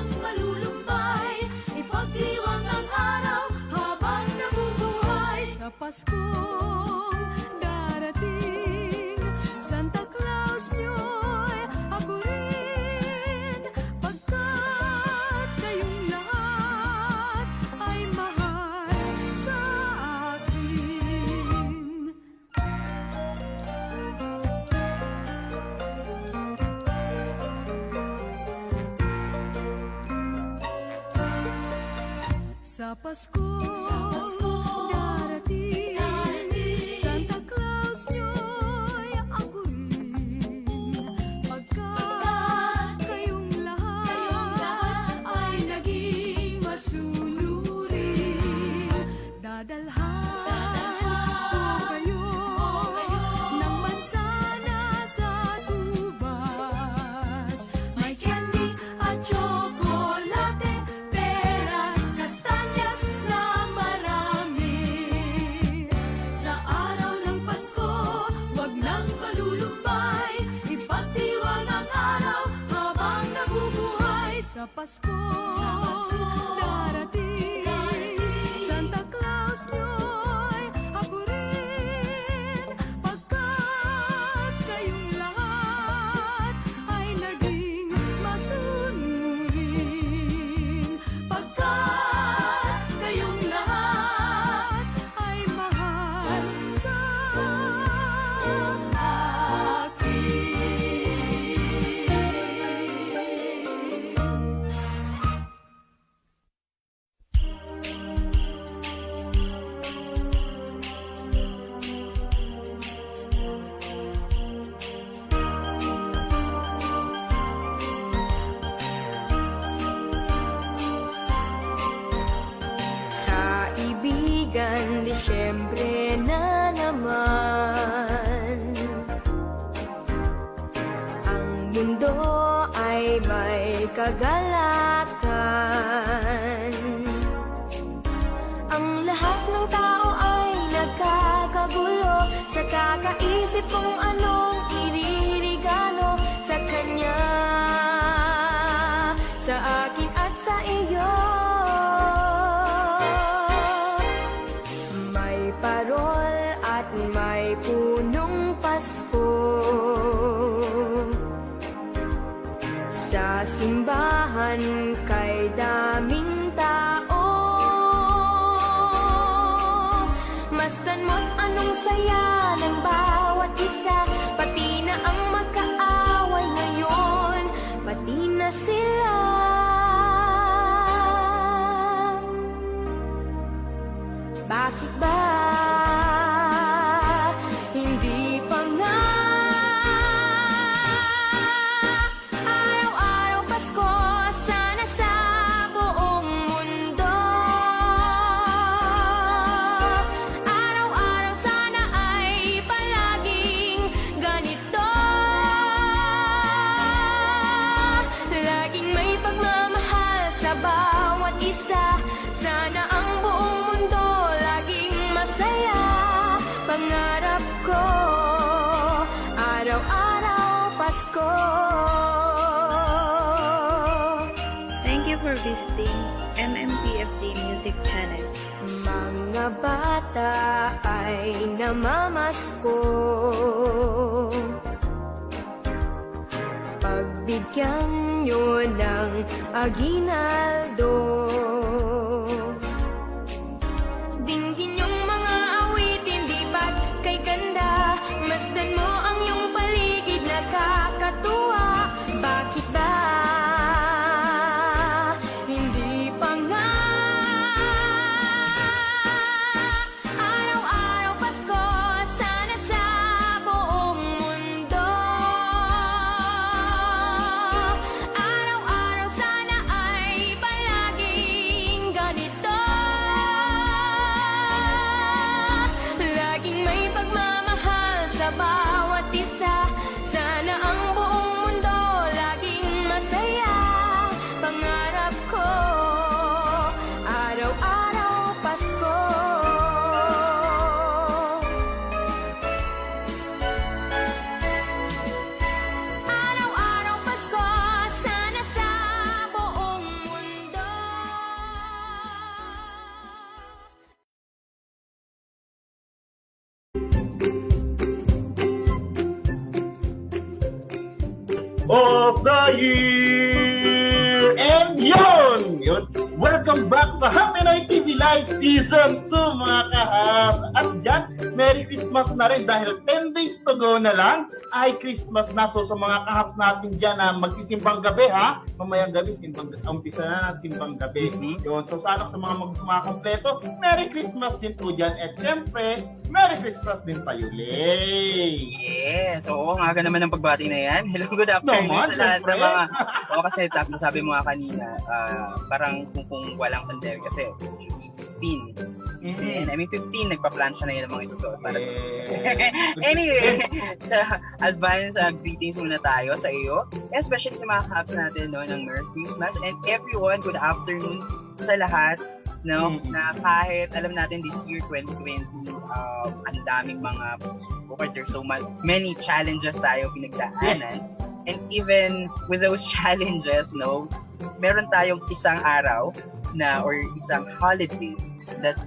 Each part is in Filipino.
nang malulumbay, ipagdiwang ang araw habang nabubuhay. Sa Paskong darating, Santa Claus niyo'y ako rin, pagkat kayong lahat ay mahal sa akin. Sa Paskong darating, Santa Claus niyo'y ako rin, pagkat kayong lahat ay naging masunurin. Dadalhan ko kayo ng mansana sa tubas, may candy at tsokolate, peras, kastanyas na marami. Sa araw ng Pasko, wag nang malulumbay, ipagdiwang ang araw habang nabubuhay. Sa Pasko darating, Santa Claus niyo'y ako rin, pagkat kayong lahat ay naging masunurin. Pagkat kayong lahat ay mahal sa Kaibigan, Disyembre na naman. Ang mundo ay may kagalakan. Ang lahat ng tao ay nagkakagulo sa kakaisip kung anong iririgalo sa kanya, sa akin at sa iyo. May parol at may punong Pasko sa simbahan kay daming tao. Masdan mo't anong saya ng bawat isa, pati na ang magkaaway ngayon, pati na sila. Bakit ba hindi pa nga araw-araw Pasko, sana sa buong mundo? Araw-araw sana ay palaging ganito, laging may pagmamahal sa bawat isa. Sana ang buong mundo laging masaya. Pangarap ko, araw-araw Pasko. Thank you for visiting MMPFD Music Channel. Mga bata ay namamasko, pagbigyan nyo ng aginaldo. Dinggin yung mga awitin, lipat kay ganda, masdan mo ang iyong paligid, nakakatuwa. Bakit ba hindi pa nga araw-araw Pasko, sana sa buong mundo? Araw-araw sana ay palaging of the year! And yun! Welcome back sa Happy Night TV Live Season 2 mga kahap! At yan, Merry Christmas na rin dahil 10 days to go na lang ay Christmas na. So sa mga kahaps natin dyan na magsisimbang gabi ha, mamayang gabi, umpisa na ng simbang gabi. Yun, so sana sa mga kompleto, Merry Christmas din po dyan. At syempre, Merry Christmas din sa Lay! Yes, oo, ang aga naman ng pagbati na yan. Hello, good afternoon sa lahat ng mga... Oo, kasi sabi mo nga kanina, parang kung walang pandemic kasi 16, I mean 15, nagpa-plan siya na yun ng mga isusuot para sa... Anyway, sa advance greetings muna tayo sa iyo, especially sa mga caps natin no, ng Merry Christmas, and everyone, good afternoon sa lahat. No, na kahit alam natin this year 2020 ang daming mga there's so many challenges tayo pinagdaanan, and even with those challenges no, meron tayong isang araw na or isang holiday that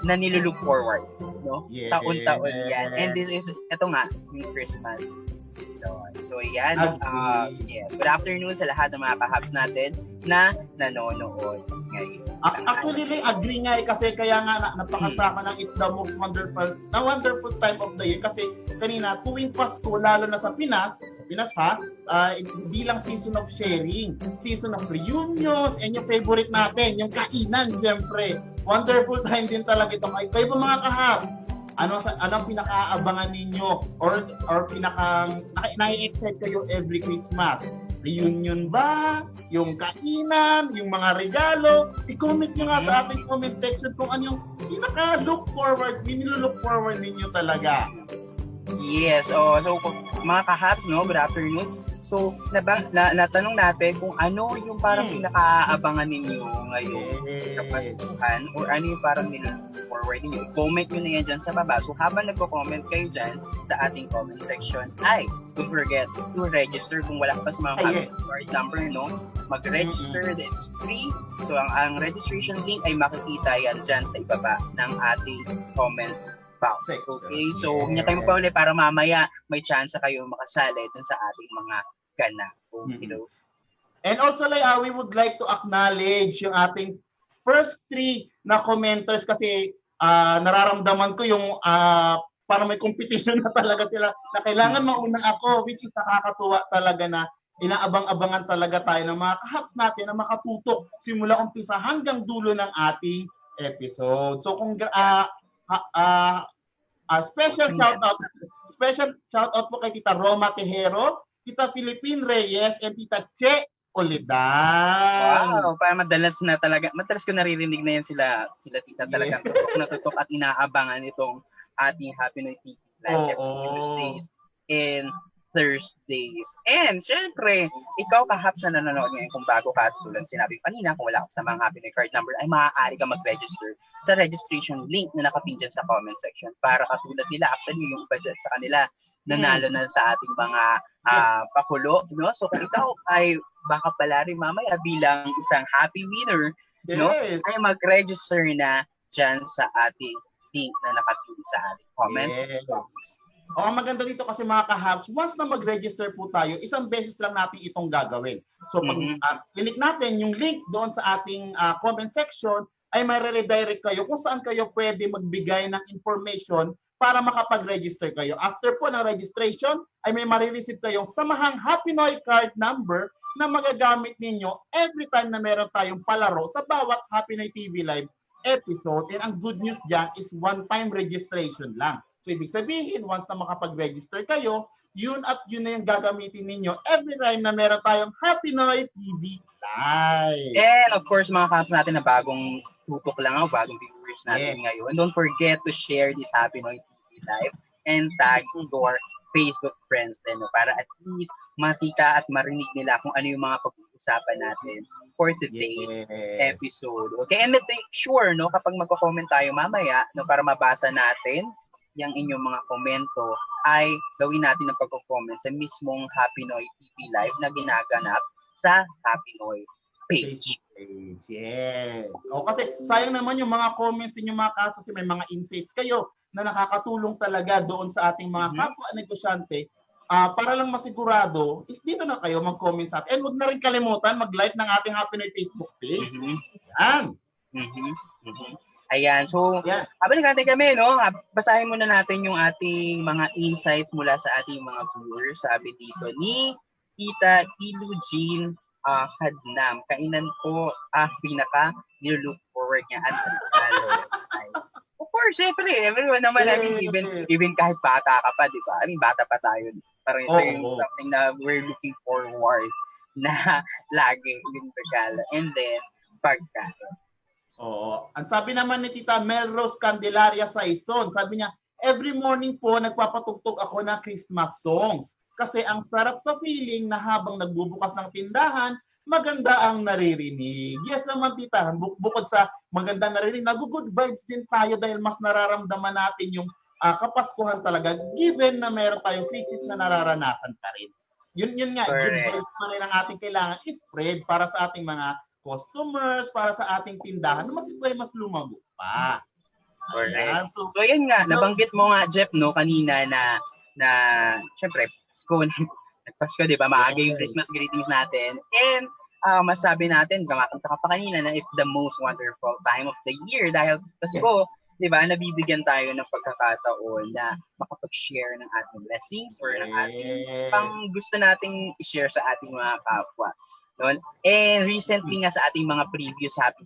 na nilulook forward no, taon-taon yan, and this is ito nga yung Christmas. So yan, yes, good afternoon sa lahat ng mga kahabs natin na nanonood ngayon. Actually, agree nga kasi kaya nga napakasama ng it's the most wonderful time of the year kasi kanina tuwing Pasko, lalo na sa Pinas ha, hindi lang season of sharing, season of reunions, and yung favorite natin, yung kainan, syempre. Wonderful time din talaga ito. Kayo ba mga kahabs? Anong pinaka-aabangan ninyo or nai-excite kayo every Christmas? Reunion ba? Yung kainan? Yung mga regalo? I-comment nyo nga sa ating comment section kung ano yung pinaka-look forward ninyo talaga. Yes, so mga kahabs, no, good afternoon. So, natanong natin kung ano yung parang pinaka-aabangan ninyo ngayon sa Pastuhan or ano yung parang nilook forward ninyo. Comment nyo na yan dyan sa baba. So, habang nagko-comment kayo dyan sa ating comment section, don't forget to register kung wala pa sa mga card number, no? Mag-register, it's free. So, ang registration link ay makikita yan dyan sa ibaba ng ating comment box. Okay? So, hindi kayo magpahuli para mamaya may chance kayo makasali dun sa ating mga ganap. Okay, And also, we would like to acknowledge yung ating first 3 na commenters kasi nararamdaman ko yung parang may competition na talaga sila na kailangan mauna ako, which is nakakatuwa talaga na inaabang-abangan talaga tayo ng mga kahaps natin na makatutok simula umpisa hanggang dulo ng ating episode. So, kung special shout out po kay Tita Roma Tejero, Tita Philippine Reyes, and Tita Che Olidan. Wow, parang madalas ko naririnig na yan sila Tita talaga tutok at inaabangan itong ating Happy New Year live every Tuesdays and Thursdays. And syempre, ikaw kahaps na nanonood ngayon kung bago ka, tulad sinabi kanina, kung wala ka sa mga Happy New Card number, ay maaari ka mag-register sa registration link na nakapin dyan sa comment section para katulad nila, actually yung budget sa kanila, nanalo na sa ating mga pakulo. No? So kung ikaw ay baka pala rin mamaya bilang isang happy winner, no, ay mag-register na dyan sa ating link na nakapin sa ating comment box. Ang maganda dito kasi mga kahabs, once na mag-register po tayo, isang beses lang natin itong gagawin. So pag click natin yung link doon sa ating comment section, ay may redirect kayo kung saan kayo pwede magbigay ng information para makapag-register kayo. After po ng registration, ay may marireceive kayong samahang Happy Noy card number na magagamit ninyo every time na meron tayong palaro sa bawat Happy Noy TV Live episode. And ang good news dyan is one-time registration lang. So, ibig sabihin, once na makapag-register kayo, yun at yun na yung gagamitin ninyo every time na meron tayong Happy Noy TV Live. And of course, mga kaps natin na bagong tutok lang bagong viewers natin ngayon. Don't forget to share this Happy Noy TV Live and tag your Facebook friends din, para at least makita at marinig nila kung ano yung mga pag-uusapan natin for today's episode. Okay, and make sure, no, kapag magko-comment tayo mamaya, no, para mabasa natin yung inyong mga komento, ay gawin natin ang pagko-comment sa mismong Happy Noy TV Live na ginaganap sa Happy Noy page. Yes. O kasi sayang naman yung mga comments niyo mga kaso kasi may mga insights kayo na nakakatulong talaga doon sa ating mga kapwa negosyante para lang masigurado, is dito na kayo mag-comment sa atin. And huwag na rin kalimutan mag-like ng ating Happy Noy Facebook page. Mhm. Yan. Mhm. Mhm. Ayan, so Yan. habang nagkantay kami, no, basahin muna natin yung ating mga insights mula sa ating mga viewers. Sabi dito ni Tita Ilu Jean Hadnam, kainan po pinaka nilook forward niya at regalo. Of course, syempre, everyone naman, I mean, even kahit bata ka pa, di ba? I mean, bata pa tayo. Parang ito yung something na we're looking forward na lagi yung regalo. And then, pagkain. Oo. Ang sabi naman ni Tita Melrose Candelaria Saison, sabi niya, every morning po nagpapatugtog ako ng Christmas songs. Kasi ang sarap sa feeling na habang nagbubukas ng tindahan, maganda ang naririnig. Yes naman Tita, bukod sa maganda naririnig, nag-good vibes din tayo dahil mas nararamdaman natin yung kapaskuhan talaga given na meron tayong crisis na nararanasan pa rin. Yun nga, good vibes pa rin ang ating kailangan i-spread para sa ating mga customers, para sa ating tindahan, mas ito ay mas lumago pa. Alright. So, yan nga, nabanggit mo nga, Jeff, no, kanina na syempre, nagpasko, di ba? Maaga yung Christmas greetings natin. And, masabi natin, kamakanta ka pa kanina na it's the most wonderful time of the year dahil Pasko, di ba, nabibigyan tayo ng pagkakataon na makapag-share ng ating blessings or ng ating pang gusto nating i-share sa ating mga kapwa. And recently nga sa ating mga previous Happy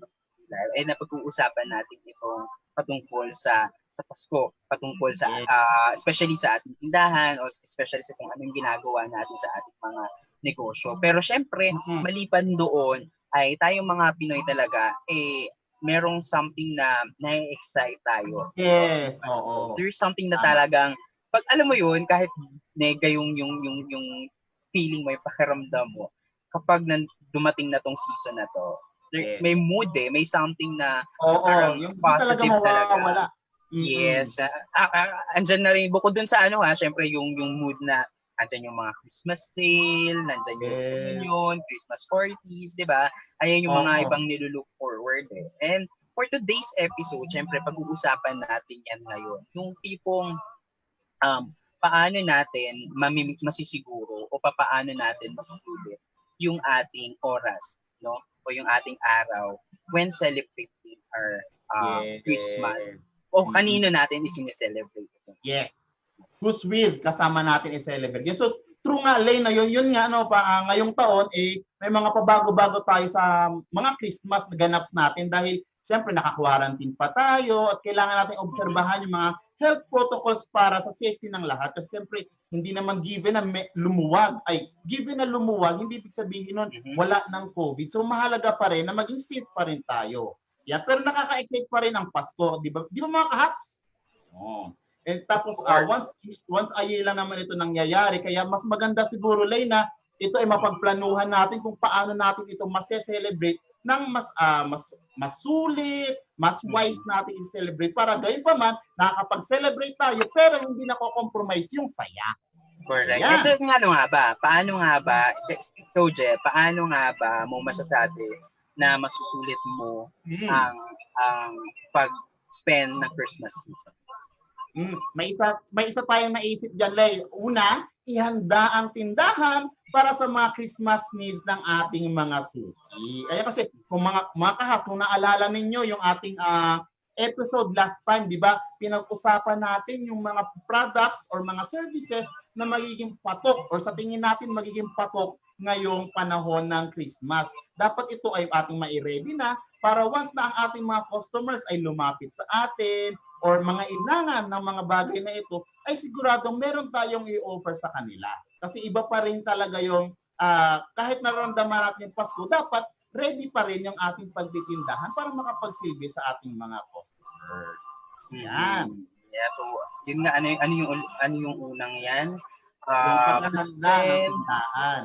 Live, ay napag-uusapan natin itong patungkol sa Pasko, patungkol sa especially sa ating tindahan o especially sa kung anong ginagawa natin sa ating mga negosyo. Pero syempre, maliban doon ay tayong mga Pinoy talaga merong something na na-excite tayo. Yes, oo. There's something na talagang pag alam mo yun, kahit nega yung feeling mo, yung pakiramdam mo, kapag dumating na tong season na to, may mood may something na yung positive talaga. Wala. Yes. Andyan na rin, bukod dun sa syempre yung mood na andyan yung mga Christmas sale, nandyan yung reunion, Christmas parties, di ba? Ayan yung mga ibang nilulook forward And for today's episode, syempre pag-uusapan natin yan ngayon. Yung tipong paano natin masisiguro o paano natin masusulit yung ating oras, no? O yung ating araw when celebrating our Christmas. O kanino natin i-celebrate ito. Yes. Who's with kasama natin i-celebrate. Yes. So, true nga, Lane, yun nga, ngayong taon, may mga pabago-bago tayo sa mga Christmas na ganaps natin dahil siyempre naka-quarantine pa tayo at kailangan natin obserbahan yung mga health protocols para sa safety ng lahat. Kasi siyempre, hindi naman given na lumuwag. Given na lumuwag, hindi ibig sabihin nun, wala ng COVID. So, mahalaga pa rin na maging safe pa rin tayo. Yeah, pero nakaka-excite pa rin ang Pasko. Di ba mga kahaps? And tapos, once a year lang naman ito nangyayari. Kaya mas maganda siguro, Lay, na ito ay mapagplanuhan natin kung paano natin ito mas-celebrate ng mas sulit, mas wise natin i-celebrate para gayon pa man, nakakapag-celebrate tayo pero hindi nako-compromise yung saya. Correct. Kasi paano nga ba, ikaw, Jeff, paano nga ba mo masasabi na masusulit mo ang pag-spend ng Christmas season? May isa tayong naisip diyan, Lay. Una, ihanda ang tindahan para sa mga Christmas needs ng ating mga suki. Kaya kasi kung mga kahap, kung naalala ninyo yung ating episode last time, di ba, pinag-usapan natin yung mga products or mga services na magiging patok or sa tingin natin magiging patok ngayong panahon ng Christmas. Dapat ito ay ating mai-ready na para once na ang ating mga customers ay lumapit sa atin or mga ilangan ng mga bagay na ito, ay siguradong meron tayong i-offer sa kanila. Kasi iba pa rin talaga yung, kahit nararamdaman natin yung Pasko, dapat ready pa rin yung ating pagtitindahan para makapagsilbi sa ating mga customers. Yan. Yeah, so, yun nga, ano yung unang yan? Yung paghahanda ng tindahan.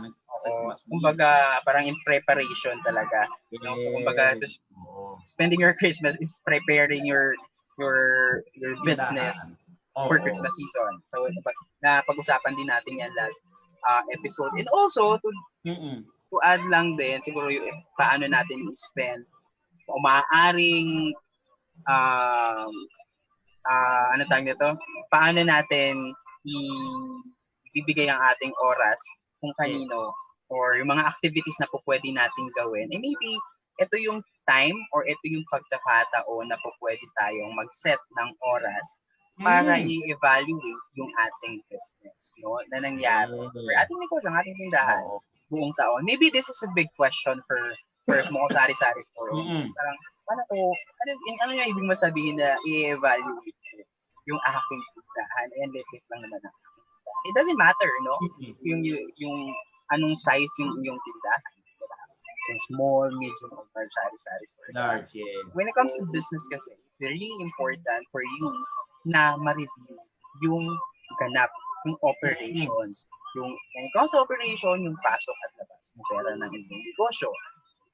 Kumbaga, parang in preparation talaga. You know? So, kumbaga, spending your Christmas is preparing your business for Christmas season. So, pag-usapan din natin yan last episode. And also, to add lang din, siguro yung paano natin i-spend o maaaring ano tawag nito? Paano natin ibibigay ang ating oras kung kanino or yung mga activities na po pwede nating gawin, maybe ito yung time or ito yung pagkakataon na po pwede tayong mag-set ng oras para i-evaluate yung ating business, no, na nangyari. Or ating negosyo, ang ating tindahan, buong taon. Maybe this is a big question for small sari-sari store. Parang, ano yung ibig mo sabihin na i-evaluate yung aking tindahan? And lit lang naman ang aking tindahan. It doesn't matter, no? Yung anong size yung tindahan. Yung small, medium, or large sari-sari store. Large, yes. When it comes to business kasi, it's really important for you na ma-review yung ganap, yung operations. Yung when it comes to operation, yung pasok at labas ng pera ng inyong negosyo.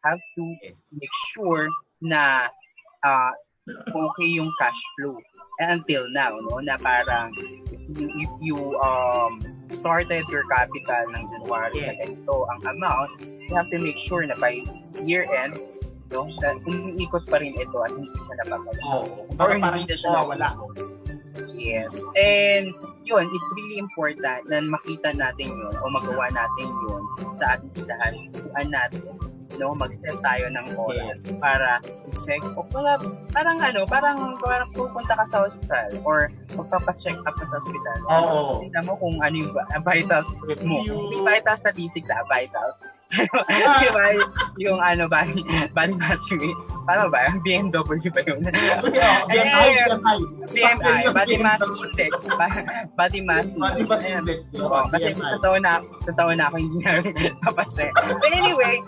Have to make sure na okay yung cash flow. And until now, no, na parang if you started your capital ng January na ganito ang amount, you have to make sure na by year end, no, na umiikot pa rin ito at hindi siya napapala. Or hindi na siya wala. Yes. And yun, it's really important na makita natin yun o magawa natin yun sa ating tindahan. Tuan natin, no, mag-set tayo ng oras para i-check o parang pupunta ka sa hospital or magpapa-check up ka sa hospital. Tingnan mo kung ano yung vitals mo. Hindi vital statistics, vitals. Diba? Yung body mass rate. Paano ba? BMW ba yun? BMI, body mass index. Body mass index. Kasi sa taon na ako hindi na papacheck. But anyway,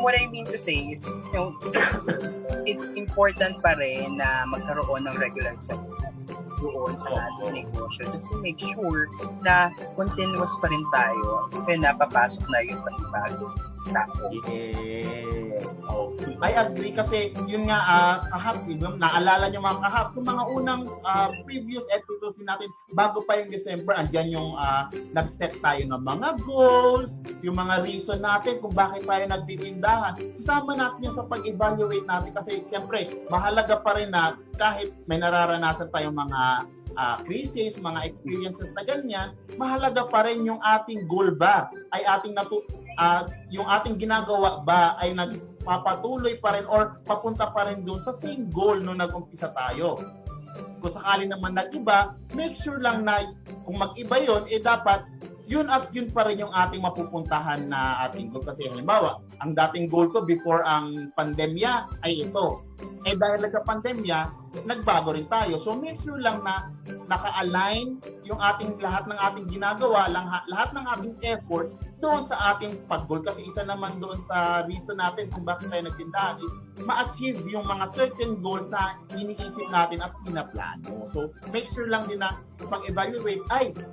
what I mean to say is, you know, it's important pa rin na magkaroon ng regular check-up doon sa ating negosyo just to make sure na continuous pa rin tayo kaya napapasok na yung panibagong tao. Yes. I agree kasi yun nga kahap, naalala nyo mga kahap, yung mga unang previous episodes natin bago pa yung December, andyan yung nag-set tayo ng mga goals, yung mga reason natin kung bakit tayo nagtitindahan. Isama natin yung sa pag-evaluate natin kasi siyempre mahalaga pa rin na kahit may nararanasan tayong mga crisis, mga experiences na ganyan, mahalaga pa rin yung ating goal ba ay yung ating ginagawa ba ay nagpapatuloy pa rin or papunta pa rin doon sa same goal nung nag-umpisa tayo. Kung sakali naman nag-iba, make sure lang na kung mag-iba yun, dapat yun at yun pa rin yung ating mapupuntahan na ating goal. Kasi halimbawa, ang dating goal ko before ang pandemya ay ito. Dahil nagka-pandemya, nagbago rin tayo. So make sure lang na naka-align yung lahat ng ating ginagawa, lahat ng ating efforts doon sa ating pag-goal. Kasi isa naman doon sa reason natin kung bakit tayo nagtindahan is ma-achieve yung mga certain goals na iniisip natin at pinaplano. So make sure lang din na pag-evaluate,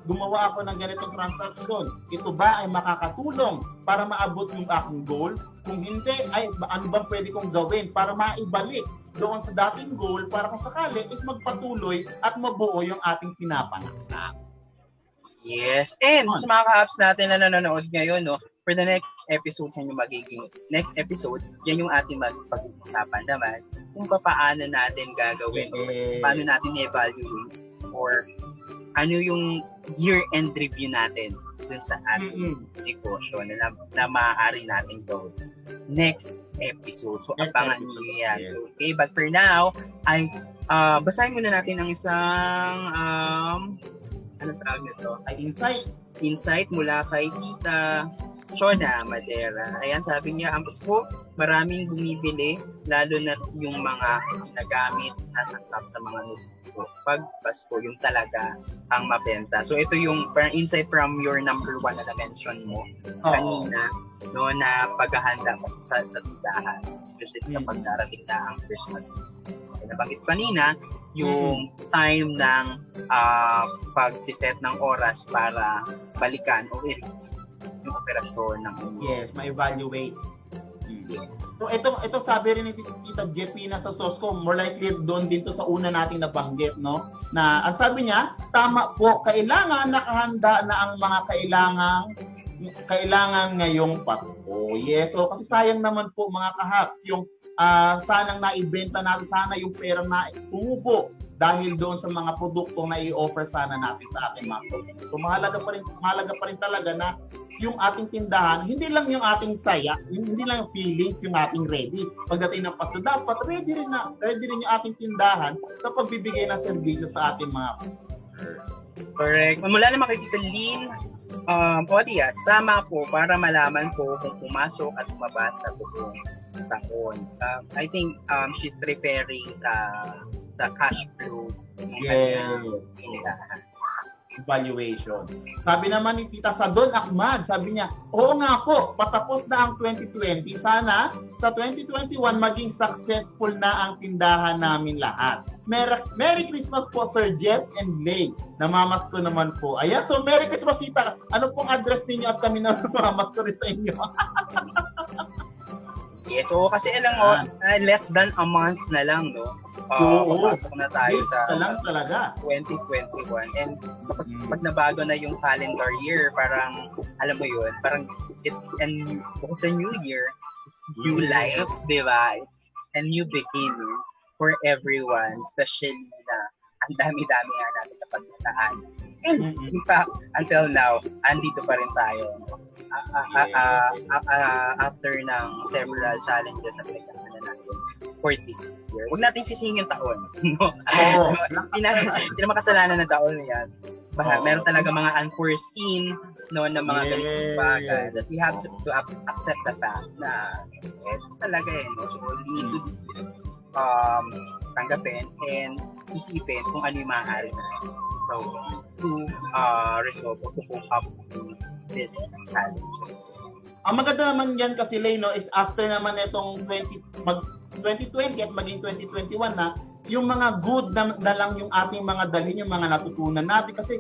gumawa ako ng ganitong transaction. Ito ba ay makakatulong para maabot yung aking goal? Kung hindi, ano bang pwede kong gawin para maibalik doon sa dating goal para kung sakali is magpatuloy at mabuo yung ating pinapangarap. Yes. And sa mga ka-apps natin na nanonood ngayon, no, for the next episode, yan yung magiging next episode, yan yung ating magpag-usapan naman kung paano natin gagawin, paano natin i-evaluate or ano yung year-end review natin dun sa ating negosyo na maaari natin gawin next episode. So, abangan niyo yan. Okay, but for now, basahin muna natin ang isang ano tawag nito? Insight mula kay Tita Shona Madera. Ayan, sabi niya, ang Pasko, maraming bumibili, lalo na yung mga ginagamit na sangkap sa mga notebook. Pag Pasko, yung talaga ang mabenta. So, ito yung parang insight from your number 1 na na-mention mo kanina, no, na paghahanda sa tindahan, especially kapag darating na ang Christmas. Nabanggit kanina, yung time ng pagsiset ng oras para balikan o yung operasyon ng Yes, ma-evaluate. Yes. So ito sabi rin ni Tita Jepina sa Sosco, more likely doon din to sa una nating nabanggit, no? Na ang sabi niya, tama po, kailangan nakahanda na ang mga kailangan ngayong Pasko. Yes, so kasi sayang naman po mga kahaps yung sanang naibenta natin, sana yung perang na tumubo dahil doon sa mga produkto na i-offer sana natin sa ating mga customers. So mahalaga pa rin talaga na yung ating tindahan, hindi lang yung ating saya, hindi lang yung feelings yung ating ready. Pagdating ng Pasko, dapat ready rin yung ating tindahan sa pagbibigay ng serbisyo sa ating mga customers. Correct. Mula na makikita Lynn Odias, tama po para malaman po kung pumasok at lumabas sa buong taon. I think she's referring sa cash flow ng kanyang tindahan. Evaluation. Sabi naman ni Tita Sadon Ahmad, sabi niya, oo nga po, patapos na ang 2020. Sana sa 2021 maging successful na ang tindahan namin lahat. Merry Christmas po Sir Jeff and Lay. Namamas ko naman po. Ayan, so Merry Christmas Tita. Ano pong address ninyo at kami na namamas ko rin sa inyo? Yes, so kasi less than a month na lang, no? Papasok na tayo sa lang talaga 2021 and pag nabago na yung calendar year, parang alam mo yun, parang it's a new year, it's new life, di ba? It's a new beginning for everyone, especially na ang dami-dami nga natin na pagkataan. And in fact, until now, andito pa rin tayo, no? After ng several challenges na pinagdaanan natin for this year. Huwag natin sisihin yung taon. No? Hindi na makasalanan ng taon yan. Meron talaga mga unforeseen na mga ganitong bagay that we have to accept the fact na talaga no? So we need to do this. Tanggapin and isipin kung ano yung maaari na to resolve or to cope up to these challenges. Ang maganda naman yan kasi Leno is after naman itong 2020 at maging 2021 na yung mga good na lang yung ating mga dalhin, yung mga natutunan natin kasi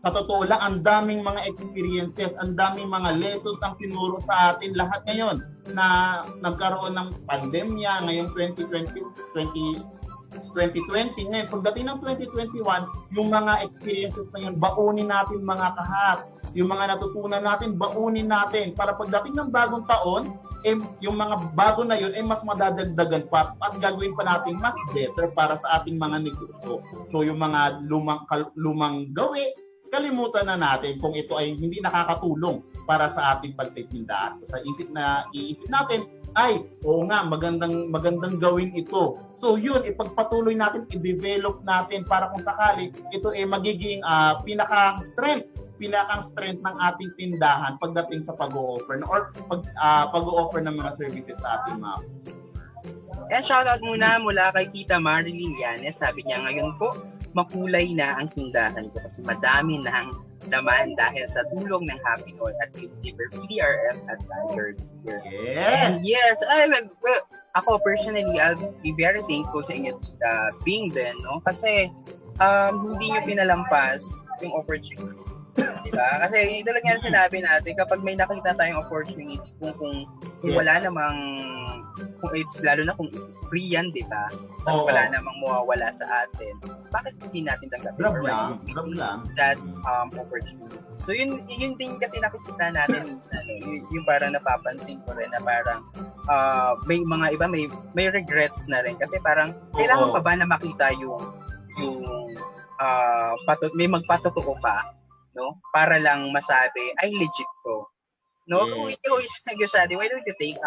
sa totoo lang ang daming mga experiences, ang daming mga lessons ang tinuro sa atin lahat ngayon na nagkaroon ng pandemya ngayong 2020 ngayon. Pagdating ng 2021, yung mga experiences na yun, baunin natin mga kahaps. Yung mga natutunan natin, baunin natin. Para pagdating ng bagong taon, yung mga bago na yun, mas madadagdagan pa at gagawin pa natin mas better para sa ating mga negosyo. So yung mga lumang gawi, kalimutan na natin kung ito ay hindi nakakatulong para sa ating pagtitinda. Sa iisip natin, ay, oo nga, magandang gawin ito. So yun, ipagpatuloy natin, i-develop natin para kung sakali, ito ay magiging pinakang strength ng ating tindahan pagdating sa pag-o-offer or pag-o-offer ng mga services sa ating mga And shoutout mula kay Tita Marilyn Yanes. Sabi niya, ngayon po, makulay na ang tindahan ko kasi madami na naman dahil sa tulong ng Happy Noel at Liver PDRF at Tiger Beer. Yes! Well, ako personally, I'll be very thankful sa inyo, Tita Bing din, no? Kasi hindi nyo pinalampas yung opportunity. Diba? Kasi ito lang yan sinabi natin, kapag may nakita tayong opportunity, kung wala namang, kung it's lalo na kung free yan, diba? Tapos wala namang mawawala sa atin, bakit hindi natin tanggapin that opportunity? So yun din kasi nakikita natin minsan, yung parang napapansin ko rin na parang may mga iba may regrets na rin kasi parang kailangan pa ba na makita yung may magpatotoo pa, no? Para lang masabi ay legit to. No, kung ikaw is negosyante, why don't you take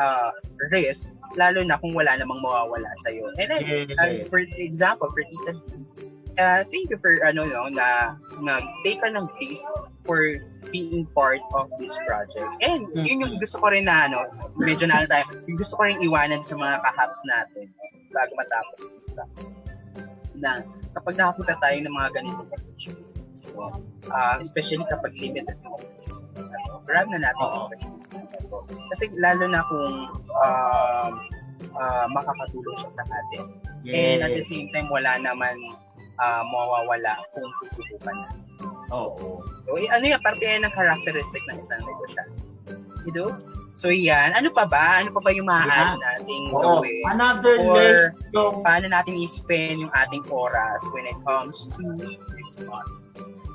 risk lalo na kung wala namang mawawala sa iyo. And then for example, for Tita, thank you for na take ka ng risk for being part of this project. And yun yung gusto ko rin na medyo na tayo, yung gusto ko rin iwanan sa mga kahaps natin bago matapos ito. Na kapag nakakita tayo ng mga ganitong opportunities, especially kapag limited yung opportunities, grab na natin yung opportunity. Kasi lalo na kung makakatulong siya sa atin. And at the same time, wala naman mawawala kung susubukan na. Oo. So, ano yung parte ng characteristic ng isang negosyante? So yan, ano pa ba yung maaari nating gawin? Another paano natin i-spend yung ating oras when it comes to Christmas?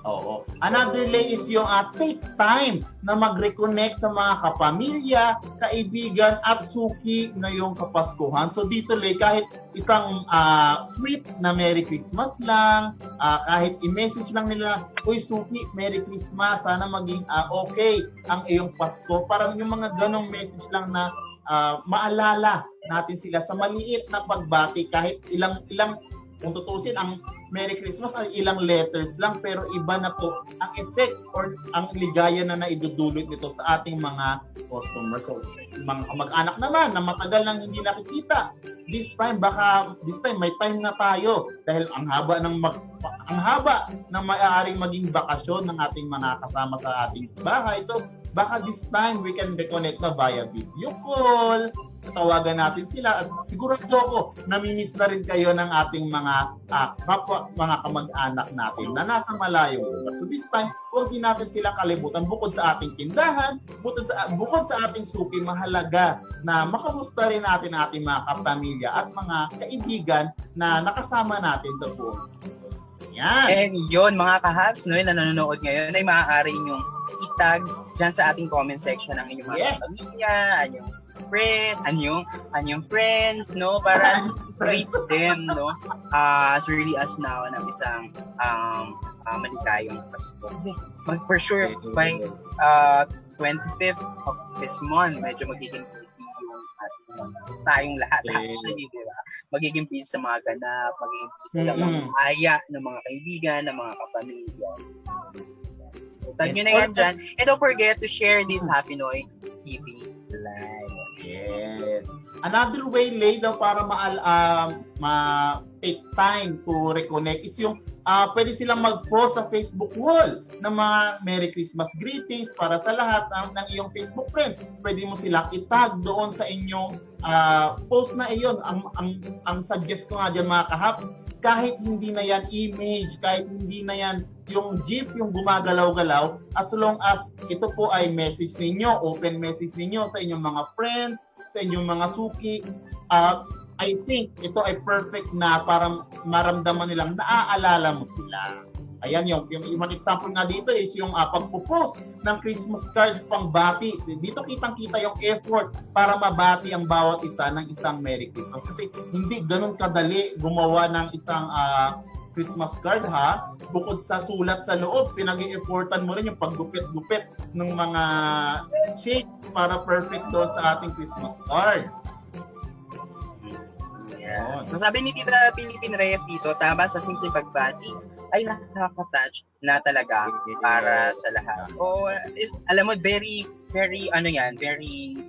Oo. Another lay is yung take time na mag-reconnect sa mga kapamilya, kaibigan at suki ngayong Kapaskuhan. So dito lay, kahit isang sweet na Merry Christmas lang, kahit i-message lang nila, uy suki, Merry Christmas, sana maging okay ang iyong Pasko. Parang yung mga ganong message lang na maalala natin sila sa maliit na pagbati, kahit ilang kung tutusin, ang Merry Christmas ay ilang letters lang, pero iba na po ang effect or ang ligaya na naidudulot nito sa ating mga customers. So, mga kamag-anak naman na matagal nang hindi nakikita, this time may time na tayo dahil ang haba ng maaaring maging bakasyon ng ating mga kasama sa ating bahay. So, baka this time we can reconnect na via video call, tawagan natin sila, at sigurado ako namimiss na rin kayo ng ating mga kapwa, mga kamag-anak natin na nasa malayong lugar. So this time, huwag din natin sila kalimutan. Bukod sa ating tindahan, bukod sa ating suki, mahalaga na makamusta rin natin ang ating mga kapamilya at mga kaibigan na nakasama natin doon. Yan. And yun, mga kahabs, no, na nanonood ngayon, ay maaari nyong itag dyan sa ating comment section ang inyong mga pamilya, anyong friends, no, para greet them, no, as early as now ng isang maligayang Pasko. Kasi for sure by 25th of this month, medyo magiging busy yung tayong lahat actually, di ba? Magiging busy sa mga ganap, magiging busy sa mga aya ng mga kaibigan, ng mga kapamilya. So, tag nyo na yan dyan. And don't forget to share this Happy Noy TV live. Yes. Another way, Lay, daw para take time to reconnect is yung pwede silang mag-post sa Facebook wall ng mga Merry Christmas greetings para sa lahat ng iyong Facebook friends. Pwede mo silang itag doon sa inyong post na iyon. Ang suggest ko nga dyan, mga kahaps, kahit hindi na yan image, kahit hindi na yan yung GIF, yung gumagalaw-galaw, as long as ito po ay message ninyo, open message ninyo sa inyong mga friends, sa inyong mga suki, I think ito ay perfect na para maramdaman nilang naaalala mo sila. Ayan, yung ibang example nga dito is yung pagpo-post ng Christmas cards pangbati. Dito kitang-kita yung effort para mabati ang bawat isa ng isang Merry Christmas. Kasi hindi ganun kadali gumawa ng isang Christmas card, ha? Bukod sa sulat sa loob, pinag-i-effortan mo rin yung paggupit-gupit ng mga shapes para perfect doon sa ating Christmas card. Yeah. So sabi ni Tita Philippine Reyes dito, tama sa simple pagbati ay nakaka-touch na talaga para sa lahat. Alam mo, very very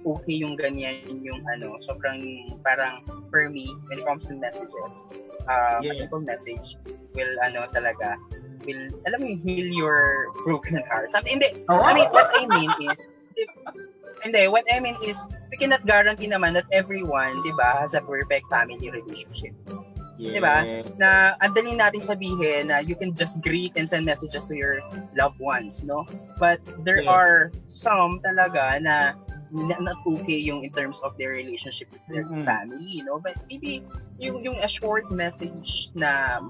okay yung ganyan, yung sobrang parang for me when it comes to messages, a simple message will alam mo, heal your broken heart. Something, hindi. I mean, what I mean is we cannot guarantee naman that everyone, 'di ba, has a perfect family relationship. Yeah. 'Di ba? Na ang dali nating sabihin na you can just greet and send messages to your loved ones, no? But there are some talaga na not okay yung in terms of their relationship with their family, no? But maybe yung a short message na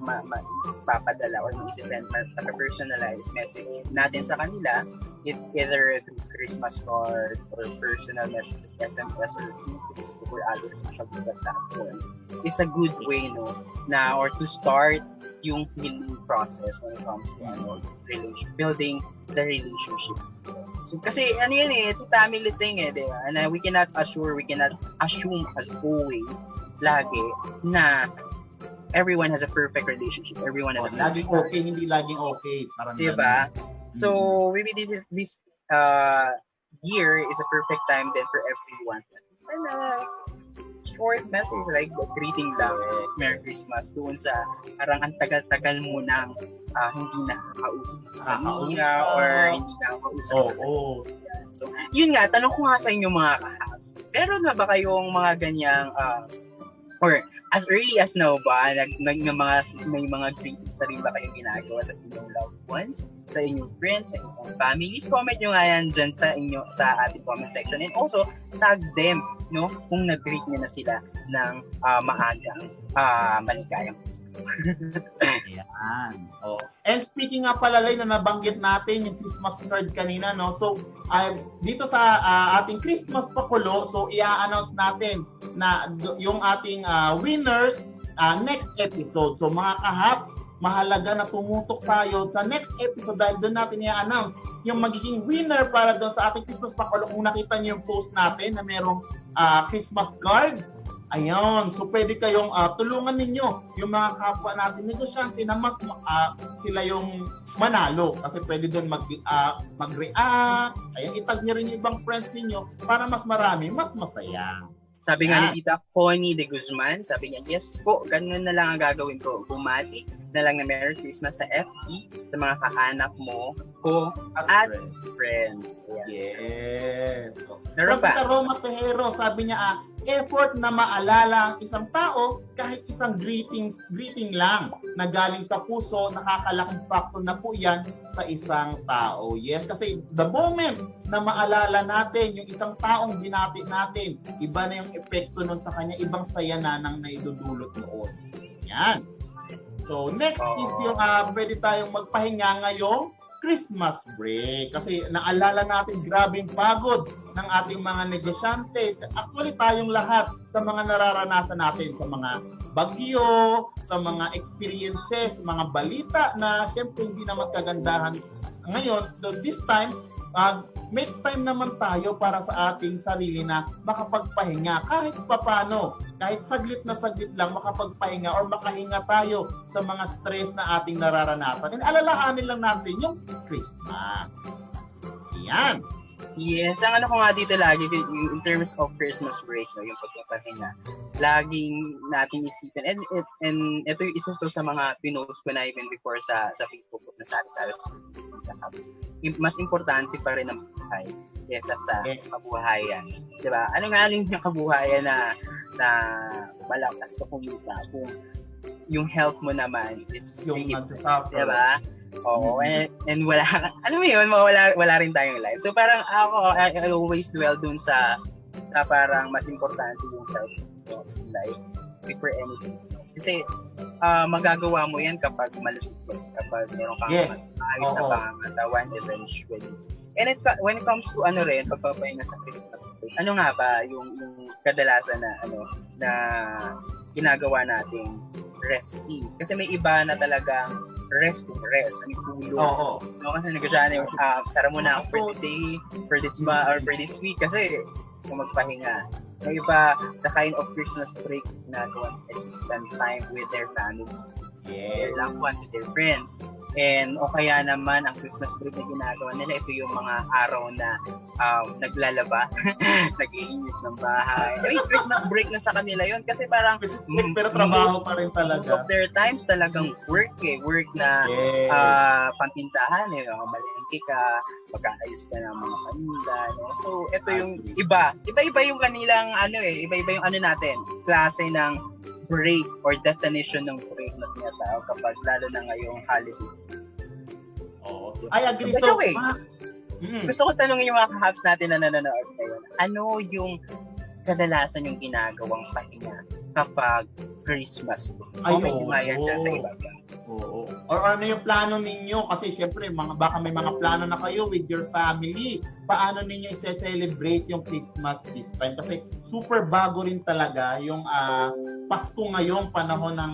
papadala or i-send na personalized message natin sa kanila, it's either through Christmas card or personal messages, SMS or Facebook or other social media platforms, is a good way, no, na or to start yung healing process when it comes to building the relationship. So, kasi yan it's a family thing, di ba? And we cannot assume as always lagi na everyone has a perfect relationship. Everyone has a laging okay, hindi laging okay, parang di ba? So maybe this year is a perfect time then for everyone. Send a short message like greeting lang, Merry Christmas, doon sa parang ang tagal-tagal mo nang hindi nakakausap ng pamilya or hindi nakakausap. So, yun nga, tanong ko nga sa inyo mga kahas, meron na ba kayong mga ganyang or as early as now ba, may mga greetings na rin ba kayong ginagawa sa inyong loved ones, sa inyong friends, sa inyong families? Comment nyo nga yan dyan sa ating comment section. And also, tag them, no, kung nag-greet nyo na sila ng maagang maligayang Pasko. Ayan. Oh. And speaking nga pala, Lay, na nabanggit natin yung Christmas card kanina, no? So, dito sa ating Christmas pakulo, so i-announce natin na yung ating winners next episode. So, mga kahaps, mahalaga na tumutok tayo sa next episode dahil doon natin i-announce yung magiging winner para doon sa ating Christmas pakulo. Kung nakita niyo yung post natin na merong Christmas card, ayun, so pwede kayong tulungan ninyo yung mga kapwa natin negosyante na mas sila yung manalo kasi pwede doon mag-react, ayan, itag niyo rin yung ibang friends ninyo para mas marami, mas masaya. Sabi nga ni Tita Connie de Guzman, sabi niya, yes po, ganun na lang ang gagawin ko. Bumati na lang na Merry Christmas sa FB, sa mga kaanak mo, ko, at friends. Ayan. Yes. Meron pa. Tita Roma Tejero, sabi niya, effort na maalala ang isang tao kahit isang greeting lang na galing sa puso, nakakalaking factor na po yan sa isang tao. Yes, kasi the moment na maalala natin yung isang taong binati natin, iba na yung epekto nun sa kanya, ibang saya na nang naidudulot noon. Yan. So, next is yung pwede tayong magpahinga ngayong Christmas break. Kasi naalala natin grabing pagod ng ating mga negosyante. Actually, tayong lahat sa mga nararanasan natin sa mga bagyo, sa mga experiences, mga balita na syempre hindi naman kagandahan. Ngayon, this time, make time naman tayo para sa ating sarili na makapagpahinga kahit papano, kahit saglit lang makapagpahinga or makahinga tayo sa mga stress na ating nararanasan. And alalahanin lang natin yung Christmas. Yan. Yes, ang ano ko nga dito lagi, in terms of Christmas break, no, yung pagpapahinga, laging natin isipin, and ito yung isa to sa mga pinost ko na even before sa Facebook na sari-sari. Mas importante pa rin ang buhay kesa sa kabuhayan. Diba? Ano nga yung kabuhayan na malakas ka kumita kung yung health mo naman is yung nag-suffer. Diba? Oo, and wala, ano mo yun, wala rin tayong life. So parang ako, I always dwell dun sa parang mas importante yung health mo in life before anything else. Kasi magagawa mo yan kapag malusog, kapag meron kang mas maayos na pangangatawan eventually. And when it comes to ano rin, pagpapahinga sa Christmas break, ano nga ba yung kadalasan na ginagawa nating resting? Kasi may iba na talagang rest, may tulog. No, kasi negosyante, sara mo na for the day, for this month, or for this week, kasi kung magpahinga. May iba, the kind of Christmas break na is to spend time with their family, their loved ones, with their friends. And o kaya naman, ang Christmas break na ginagawa nila, ito yung mga araw na naglalaba, nag-iinis ng bahay. I mean, Christmas break na sa kanila yun kasi parang pero trabaho pa rin talaga. Most of their times talagang work na pantindahan, malengke ka, pagkaayos ka ng mga paninda, no? So ito yung iba yung kanilang iba-iba yung natin, klase ng break or definition ng break na tinatawag kapag lalo na ngayong holidays. I agree. So, gusto ko tanongin yung mga kahabs natin na nanonood ngayon. Ano yung kadalasan yung ginagawang pahinga kapag Christmas? Comment nyo nga yan dyan sa iba. Oo. Or ano yung plano ninyo? Kasi syempre, baka may mga plano na kayo with your family. Paano ninyo i-celebrate yung Christmas this time? Kasi super bago rin talaga yung Pasko ngayong panahon ng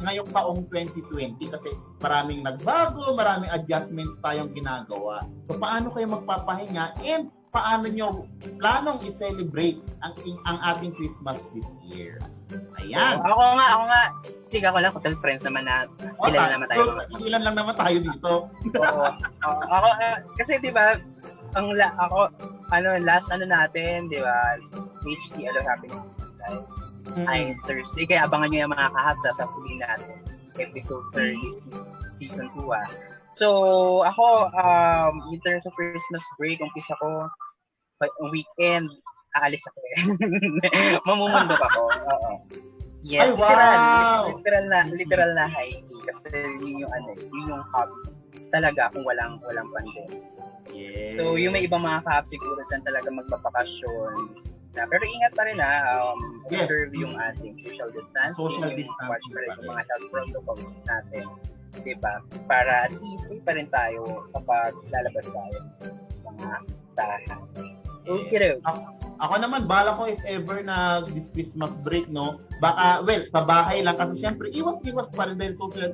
ngayong taong 2020 kasi maraming nagbago, maraming adjustments tayong ginagawa. So paano kayo magpapahinga and paano nyo planong i-celebrate ang ating Christmas this year? Ayan. Ako nga. Sige, ako lang, hotel friends naman na kilala naman tayo. Ilan lang naman tayo dito. Oo. Ako, kasi di ba, last natin, di ba, HT, Happiness Life, ay Thursday. Kaya abangan nyo yung mga kahabs sa huli natin. Episode 30, season 2. So, ako, in terms of Christmas break, umpisa ko, weekend, aalis ako mamumundok ako. Oo. Yes, ay, wow. literal na hiking kasi yun yung hobby talaga kung walang pandemic. Yes. So, yung may ibang mga kahap siguro dyan talaga magbabakasyon. Pero ingat pa rin observe yung ating social distancing. Watch pa rin yung mga health protocols natin. Diba? Para at least safe pa rin tayo kapag lalabas tayo mga tahan. Okay, Rose. Ako naman, bala ko if ever na this Christmas break, no, baka, well, sa bahay lang kasi syempre, iwas-iwas pa rin dahil social,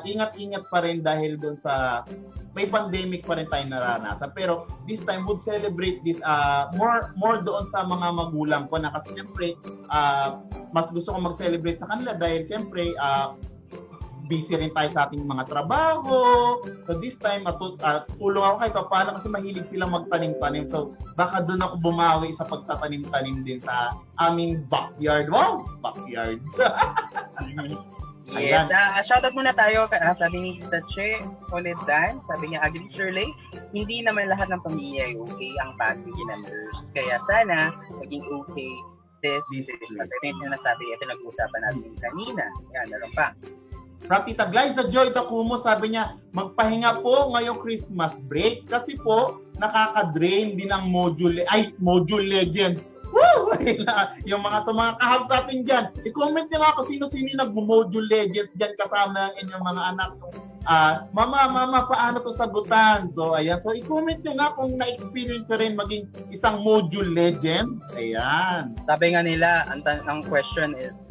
ingat-ingat pa rin dahil doon sa, may pandemic pa rin tayo naranasan. Pero this time, would celebrate this more doon sa mga magulang ko na kasi syempre, mas gusto ko mag-celebrate sa kanila dahil syempre, busy rin tayo sa ating mga trabaho. So this time, tulong ako kahit paano kasi mahilig silang magtanim-tanim. So baka doon ako bumawi sa pagtatanim-tanim din sa aming backyard. Wow! Backyard! Yes, shoutout muna tayo. Sabi ni Tita Che, Oledan, sabi niya, Agri Shirley, hindi naman lahat ng pamilya ay okay ang family members. Kaya sana, maging okay this Christmas. Ito yung sinasabi, pinag-uusapan natin kanina. Yan, meron pa. From Tita Glyza Joy Dacumo, sabi niya, magpahinga po ngayong Christmas break kasi po nakaka-drain din ang Module Legends. Woo! Yung mga sa mga kahabs natin dyan, i-comment nyo nga kung sino-sino nag-Module Legends dyan kasama ng inyong mga anak. Mama, paano to sagutan? So, ayan. So, i-comment nyo nga kung na-experience nyo rin maging isang Module Legend. Ayan. Sabi nga nila, ang question is,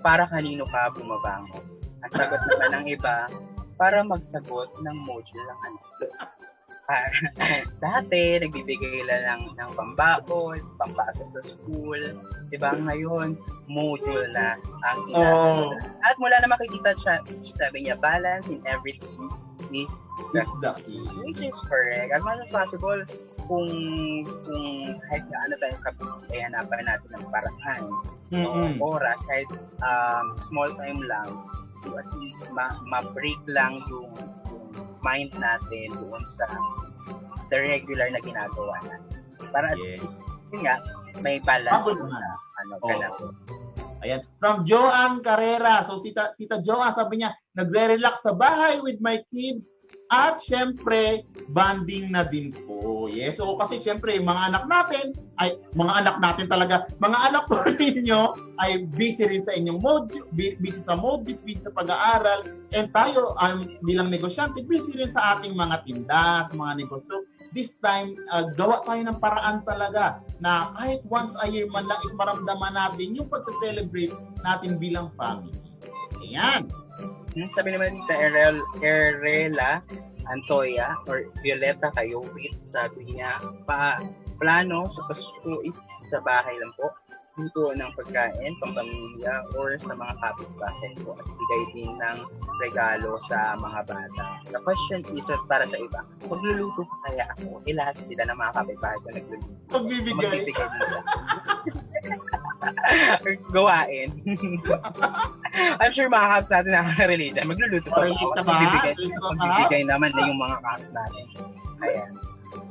para kanino ka bumabangon? Ang sagot naman ng iba, para magsagot ng module ng anak. Dati, nagbibigay lang ng pambaon, pampasok sa school. Diba? Ngayon, module na ang sinasagot. At mula na makikita siya, sabi niya, balance in everything is the key. Which is correct. As much as possible, kung kahit na ano tayong kapis, ay hanapan natin ng paraan. Oras, kahit small time lang, to at least ma-break lang yung mind natin doon sa the regular na ginagawa natin. Para at least, yun nga, may balance na. Ayan. From Joanne Carrera. So, Tita Joanne, sabi niya, nagre-relax sa bahay with my kids at syempre, banding na din po. Yes. So, kasi syempre, mga anak natin po ninyo ay busy rin sa inyong busy sa module, busy sa pag-aaral. And tayo, bilang negosyante, busy rin sa ating mga tinda, sa mga negosyo. This time, gawa tayo ng paraan talaga na kahit once a year man lang is maramdaman natin yung pag-celebrate natin bilang family. Ayan. Sabi naman dito, Erela Antoya or Violeta Kayowit, sabi niya, plano sa Pasko is sa bahay lang po, luto ng pagkain, pampamilya, or sa mga kapitbahay po at bigay din ng regalo sa mga bata. The question is, para sa iba, magluluto pa kaya ako? Lahat sila ng mga kapitbahay ko nagluluto. Magbibigay nila. Gawain. I'm sure mga kaps natin nakaka-relate dyan. Magluluto pa ako. Magbibigay naman na yung mga kaps natin. Ayan.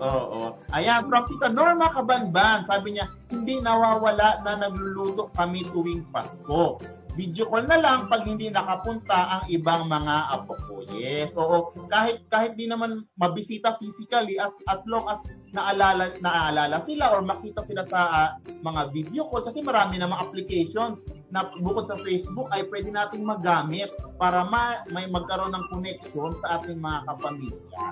Oo. Ayan, from Tita Norma Cabanban, sabi niya, hindi nawawala na nagluluto kami tuwing Pasko. Video call na lang pag hindi nakapunta ang ibang mga apo ko. Yes, oo. Kahit di naman mabisita physically, as long as naalala sila or makita sila sa mga video call, kasi marami namang applications na bukod sa Facebook ay pwede nating magamit para may magkaroon ng connection sa ating mga kapamilya.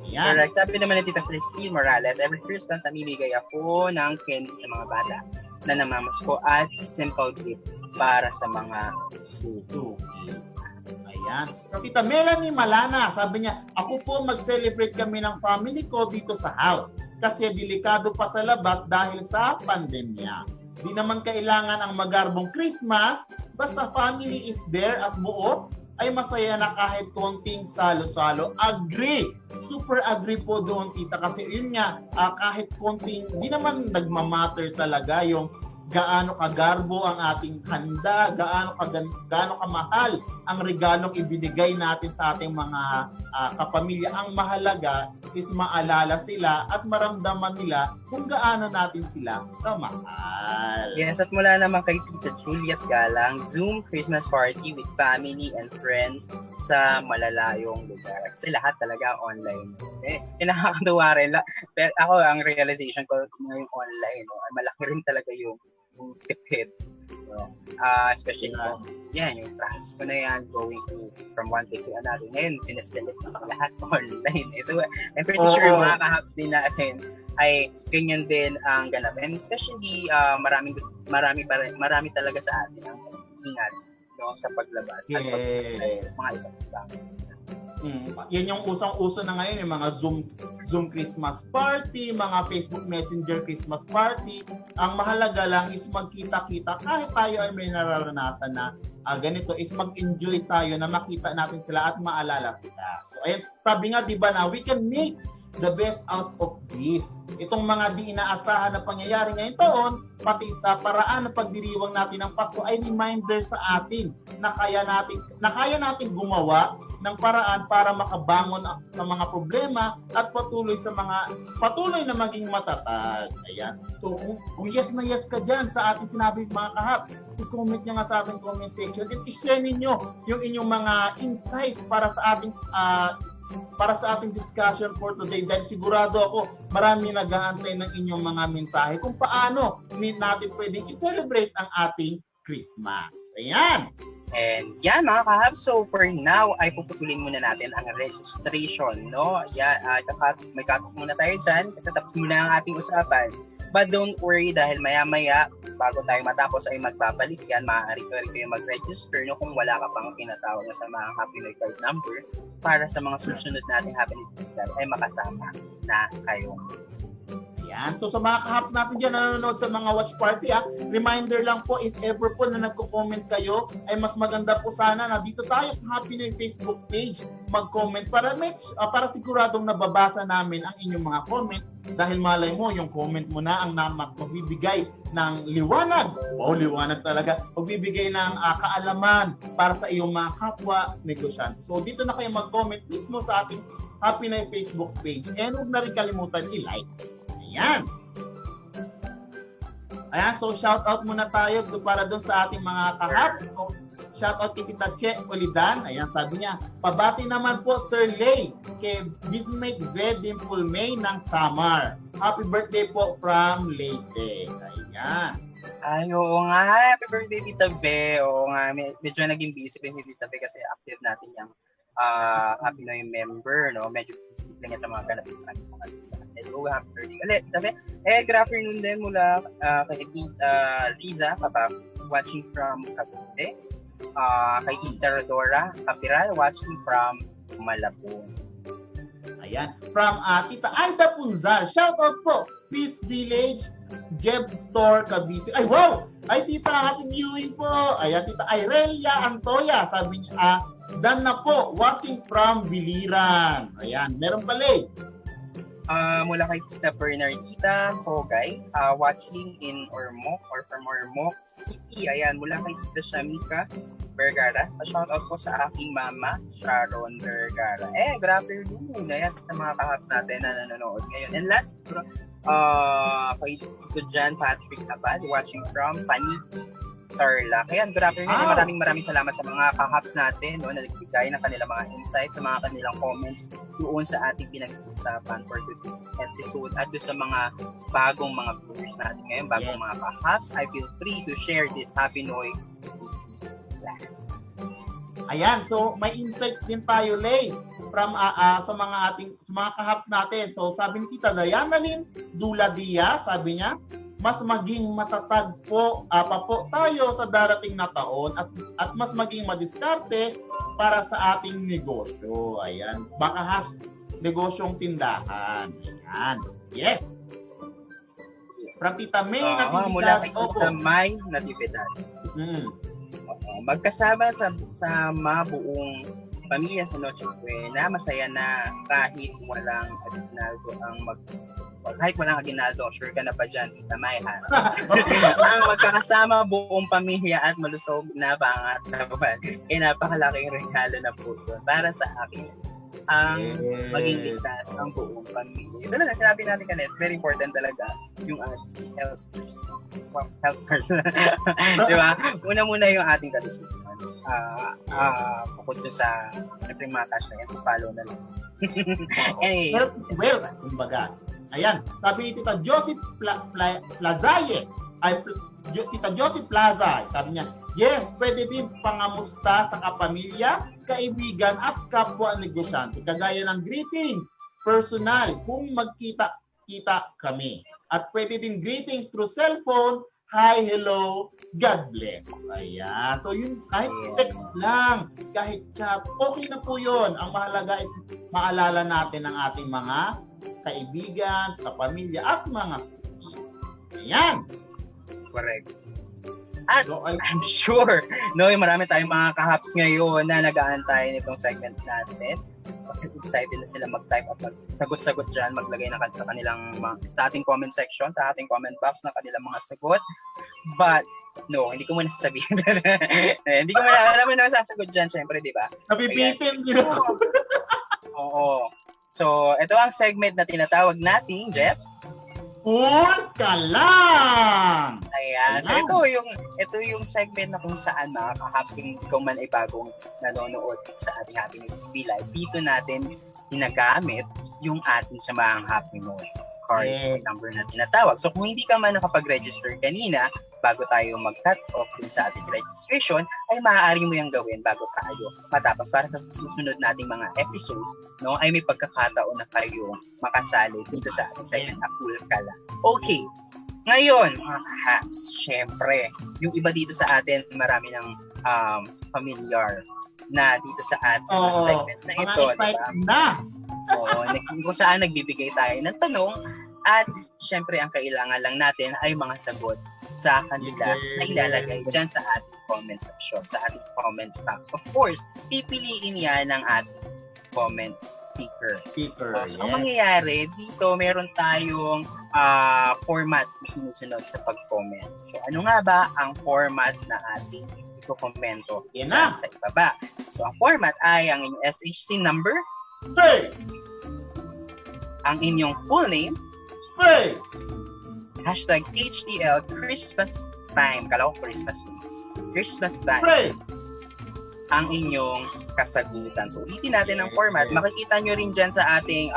Yan. Correct. Sabi naman ni Tita Christine Morales, every Christmas namimigay ako ng candy sa mga bata na namamasko at simple gift para sa mga suki. Ayan. Tita Melanie Malana, sabi niya, ako po mag-celebrate kami ng family ko dito sa house kasi delikado pa sa labas dahil sa pandemya. Di naman kailangan ang magarbong Christmas, basta family is there at buo, ay masaya na kahit konting salo-salo. Agree! Super agree po doon, tita. Kasi yun nga, kahit konting, di naman nagmamatter talaga yung gaano kagarbo ang ating handa, gaano kamahal ang regalong ibinigay natin sa ating mga kapamilya. Ang mahalaga is maalala sila at maramdaman nila kung gaano natin sila kamahal. Yes, at mula naman kay Tita Juliet Galang, Zoom Christmas party with family and friends sa malalayong lugar. Kasi lahat talaga online. Nakakatuwa rin. Pero ako, ang realization ko ngayong online, malaki rin talaga yung tipid. No? Especially kung yan, yung trans mo na yan, going to from one place to another. Ngayon, sineskelet na lahat online. So, I'm pretty sure mga kahaps din natin ay ganyan din ang ganap. And especially, marami talaga sa atin ang ingat, no, sa paglabas at paglabas sa mga ibang. Yan yung usang-uso na ngayon, yung mga Zoom Christmas party, mga Facebook Messenger Christmas party. Ang mahalaga lang is magkita-kita kahit tayo ay may nararanasan na ganito, is mag-enjoy tayo na makita natin sila at maalala sila. So ayun, sabi nga 'di ba na we can make the best out of this. Itong mga di inaasahan na pangyayari ngayong taon, pati sa paraan ng pagdiriwang natin ng Pasko ay reminder sa atin na kaya natin gumawa ng paraan para makabangon sa mga problema at patuloy na maging matatag. Ayan. So kung yes na yes ka dyan sa ating sinabi mga kahap, i-comment nyo nga sa ating comment section at i-share ninyo yung inyong mga insights para sa ating discussion for today, dahil sigurado ako marami nag-aantay ng inyong mga mensahe kung paano natin pwedeng i-celebrate ang ating Christmas. Ayan! And yan mga kahab, so for now ay puputulin muna natin ang registration, no? Yan, may katok muna tayo dyan kasi tapos muna ang ating usapan. But don't worry dahil maya-maya bago tayo matapos ay magbabalik yan, maaari kayo mag-register, no, kung wala ka pang tinatawag na sa mga Happy New Year card number para sa mga susunod nating Happy New Year card ay makasama na kayo. Ayan. So sa mga kahaps natin dyan na nanonood sa mga watch party, reminder lang po, if ever po na nagko-comment kayo, ay mas maganda po sana na dito tayo sa Happy New Year Facebook page mag-comment para siguradong nababasa namin ang inyong mga comments, dahil malay mo yung comment mo na ang magbibigay ng liwanag. Liwanag talaga. Magbibigay ng kaalaman para sa iyong mga kapwa negosyante. So dito na kayo mag-comment mismo sa ating Happy New Year Facebook page, and huwag na rin kalimutan i-like. Ayan. So shout out muna tayo para doon sa ating mga kahap. So, shout out kay Tita Che Olidan. Ayan, sabi niya, pabati naman po Sir Lay kay Bismate Vedimple May ng Samar. Happy birthday po from Leyte. Ayan. Ay, oo nga. Happy birthday, Tita Be. Oo nga, medyo naging busy din si Tita Be kasi active natin yung Happy New Year member, no? Medyo busy lang sa mga ganap sa ating mga hello, happy birthday ulit. Good afternoon din mula kay Tita Riza, watching from Cavite. Kay Tita Rodora Capiral, watching from Malabon. Ayan. From Tita Aida Punzal, shout out po, Peace Village, Jeb Store, Cavite. Ay, wow! Ay, Tita, happy viewing po. Ayan, Tita Irelia Antoya, sabi niya, dan na po, watching from Biliran. Ayan, meron pala mula kay Tita Bernardita Hogay, watching in Ormoc or from Ormoc City. Ayan, mula kay Tita Shamika Vergara. Shout out po sa aking mama, Sharon Vergara. Good afternoon. Ayan, sa mga kahaps natin na nanonood ngayon. And last, kay Tito John Patrick Abad, watching from Paniki, Tarlac. Ayan, good afternoon. Maraming salamat sa mga kahaps natin, no, na nagbigay ng kanilang mga insights, sa mga kanilang comments doon sa ating pinag-uusapan for today's episode. At doon sa mga bagong mga viewers natin ngayon, bagong mga kahaps, I feel free to share this Happy New Year. Ayan, so may insights din tayo, Lay, from sa mga kahaps natin. So sabi ni Tita Diana Lynn Duladia, sabi niya, mas maging matatag po tayo sa darating na taon at mas maging madiskarte para sa ating negosyo. Ayan, baka negosyong tindahan. Ayan, yes. From Tita May Natividad. Mula kay Tita May Natividad. Magkasama sa mabuong pamilya sa Noche Buena, masaya na kahit walang aginaldo, sure ka na ba dyan, Tita May, ha? Ang magkakasama buong pamilya at malusog na pangat na buwan, napakalaking regalo na po doon para sa akin ang maging ligtas ang buong pamilya. Ito na, sinabi natin kanina, it's very important talaga yung ating health first. Diba? Muna yung ating kalusugan. Bukod doon sa primatas na yan, follow na lang. Anyway, health is wealth, kumbaga. Ayan, sabi ni Tita Joseph Plazayes, Tita Josie Plaza, sabi niya, yes, pwede din pangamusta sa kapamilya, kaibigan at kapwa negosyante. Kagaya ng greetings, personal, kung magkita-kita kami. At pwede din greetings through cellphone, hi, hello, God bless. Ayan. So yun, kahit text lang, kahit chat, okay na po yun. Ang mahalaga is maalala natin ang ating mga kaibigan, kapamilya, at mga suki. Ayan. Correct. At So, I'm sure, no, marami tayong mga kahaps ngayon na nag-aantay nitong segment natin. Excited na sila mag-type at sagot-sagot dyan, maglagay na sa kanilang, sa ating comment section, sa ating comment box na kanilang mga sagot. But, no, hindi ko muna sasabihin. Hindi ko muna alam na sasagot dyan, syempre, di ba? napipitin din ako. Oo. So, ito ang segment na tinatawag nating, Jeff. Full ka lang! Ayan. So, ito yung segment na kung saan mga kahaps, kung ikaw man ay bagong nanonood sa ating Happy Meal TV Live, dito natin ginagamit yung ating Samahang Happy Meal card number na tinatawag. So, kung hindi ka man nakapag-register kanina, bago tayo mag-cut off din sa ating registration, ay maaari mo yung gawin bago tayo matapos para sa susunod nating mga episodes, no, ay may pagkakataon na kayo makasali dito sa ating segment na Cool Ka Lang. Okay. Ngayon, mga kahaps, syempre, yung iba dito sa atin, marami ng familiar na dito sa ating segment na ito. Mga excited na! Oo, kung saan nagbibigay tayo ng tanong at syempre ang kailangan lang natin ay mga sagot sa kanila na ilalagay dyan sa ating comment section, sa ating comment box. Of course, pipiliin yan ng ating comment picker. So, ang mangyayari dito, meron tayong format na sinusunod sa pag-comment. So, ano nga ba ang format na ating iko-komento dyan sa ibaba? So, ang format ay ang inyong SHC number, Space! ang inyong full name, Space! hashtag HTL Christmas time. Kala ko Christmas Week. Christmas time. Space! Ang inyong kasagutan. So, ulitin natin ang format. Makikita nyo rin dyan sa ating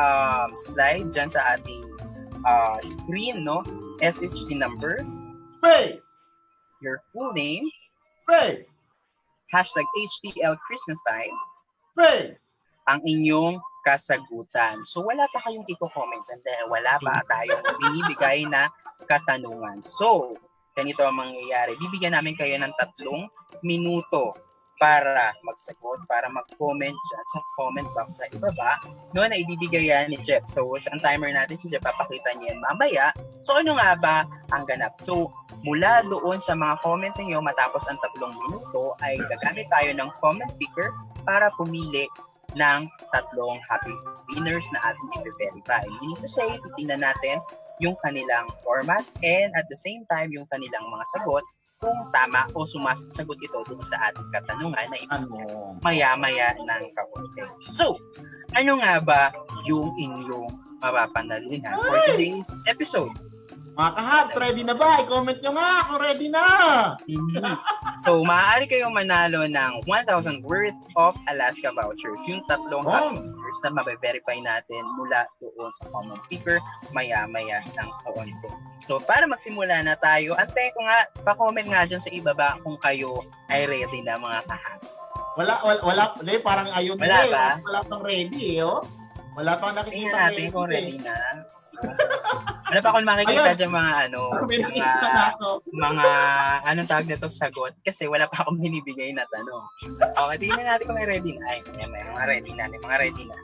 slide, dyan sa ating screen, no? SHC number, Space! your full name, Space! hashtag HTL Christmas time, Space! ang inyong kasagutan. So, wala pa kayong i-comment dyan dahil wala pa tayong binibigay na katanungan. So, ganito ang mangyayari. Bibigyan namin kayo ng 3 minuto para magsagot, para mag-comment dyan sa comment box sa ibaba. Noon na ibibigay yan ni Jeff. So, sa timer natin, si Jeff, papakita niya yan mamaya. So, ano nga ba ang ganap? So, mula doon sa mga comments niyo matapos ang 3 minuto, ay gagamit tayo ng comment picker para pumili ng 3 happy winners na ating i-verify. Meaning to say, titingnan natin yung kanilang format and at the same time, yung kanilang mga sagot kung tama o sumasagot ito doon sa ating katanungan na ibigay maya-maya ng kaunti. So, ano nga ba yung inyong mapapanalunan for today's episode? Mga kahaps, ready na ba? I-comment nyo nga kung ready na! So, maaari kayong manalo ng 1,000 worth of Alaska vouchers. Yung 3 happy winners na mabe-verify natin mula doon sa comment picker maya-maya ng kaunti. So, para magsimula na tayo, antayin ko nga, pa-comment nga dyan sa ibaba kung kayo ay ready na mga kahaps. Wala, parang ayun wala nila ba? Wala pang ready Wala pang nakikita Tingnan natin ready kung ready na. Wala pa akong makikita dyan mga mga anong tawag nito sagot kasi wala pa akong binibigay na tanong. Okay, tingnan natin kung may ready na. Ay, may mga ready na.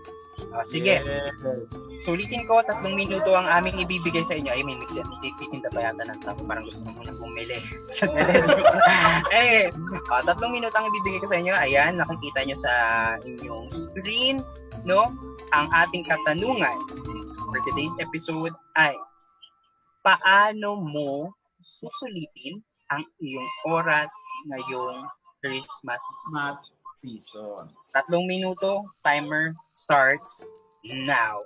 O, sige. So, ulitin ko, 3 minuto ang aming ibibigay sa inyo. Ay, may titinda pa yata ng tao. Parang gusto mo muna bumili. 3 minuto ang ibibigay ko sa inyo. Ayan, nakikita nyo sa inyong screen, no? Ang ating katanungan for today's episode ay paano mo susulitin ang iyong oras ngayong Christmas season. 3 minuto, timer starts now.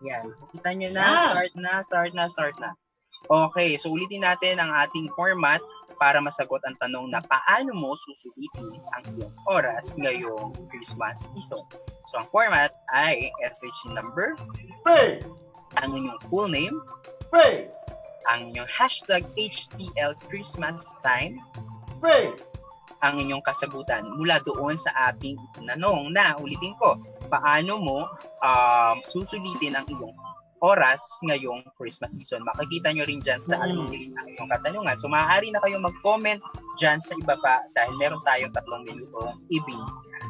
Yan, kita nyo na, start na. Okay, so ulitin natin ang ating format para masagot ang tanong na paano mo susulitin ang iyong oras ngayong Christmas season. So, ang format ay SHC number, Space! ang inyong full name, Space! ang inyong hashtag HTL Christmas Time, Space. ang inyong kasagutan mula doon sa ating itinanong na, ulitin ko, paano mo susulitin ang iyong oras ngayong Christmas season. Makikita nyo rin dyan sa alisin ang iyong katanungan. So, maaari na kayong mag-comment dyan sa ibaba dahil meron tayong 3 minutong ibinigay.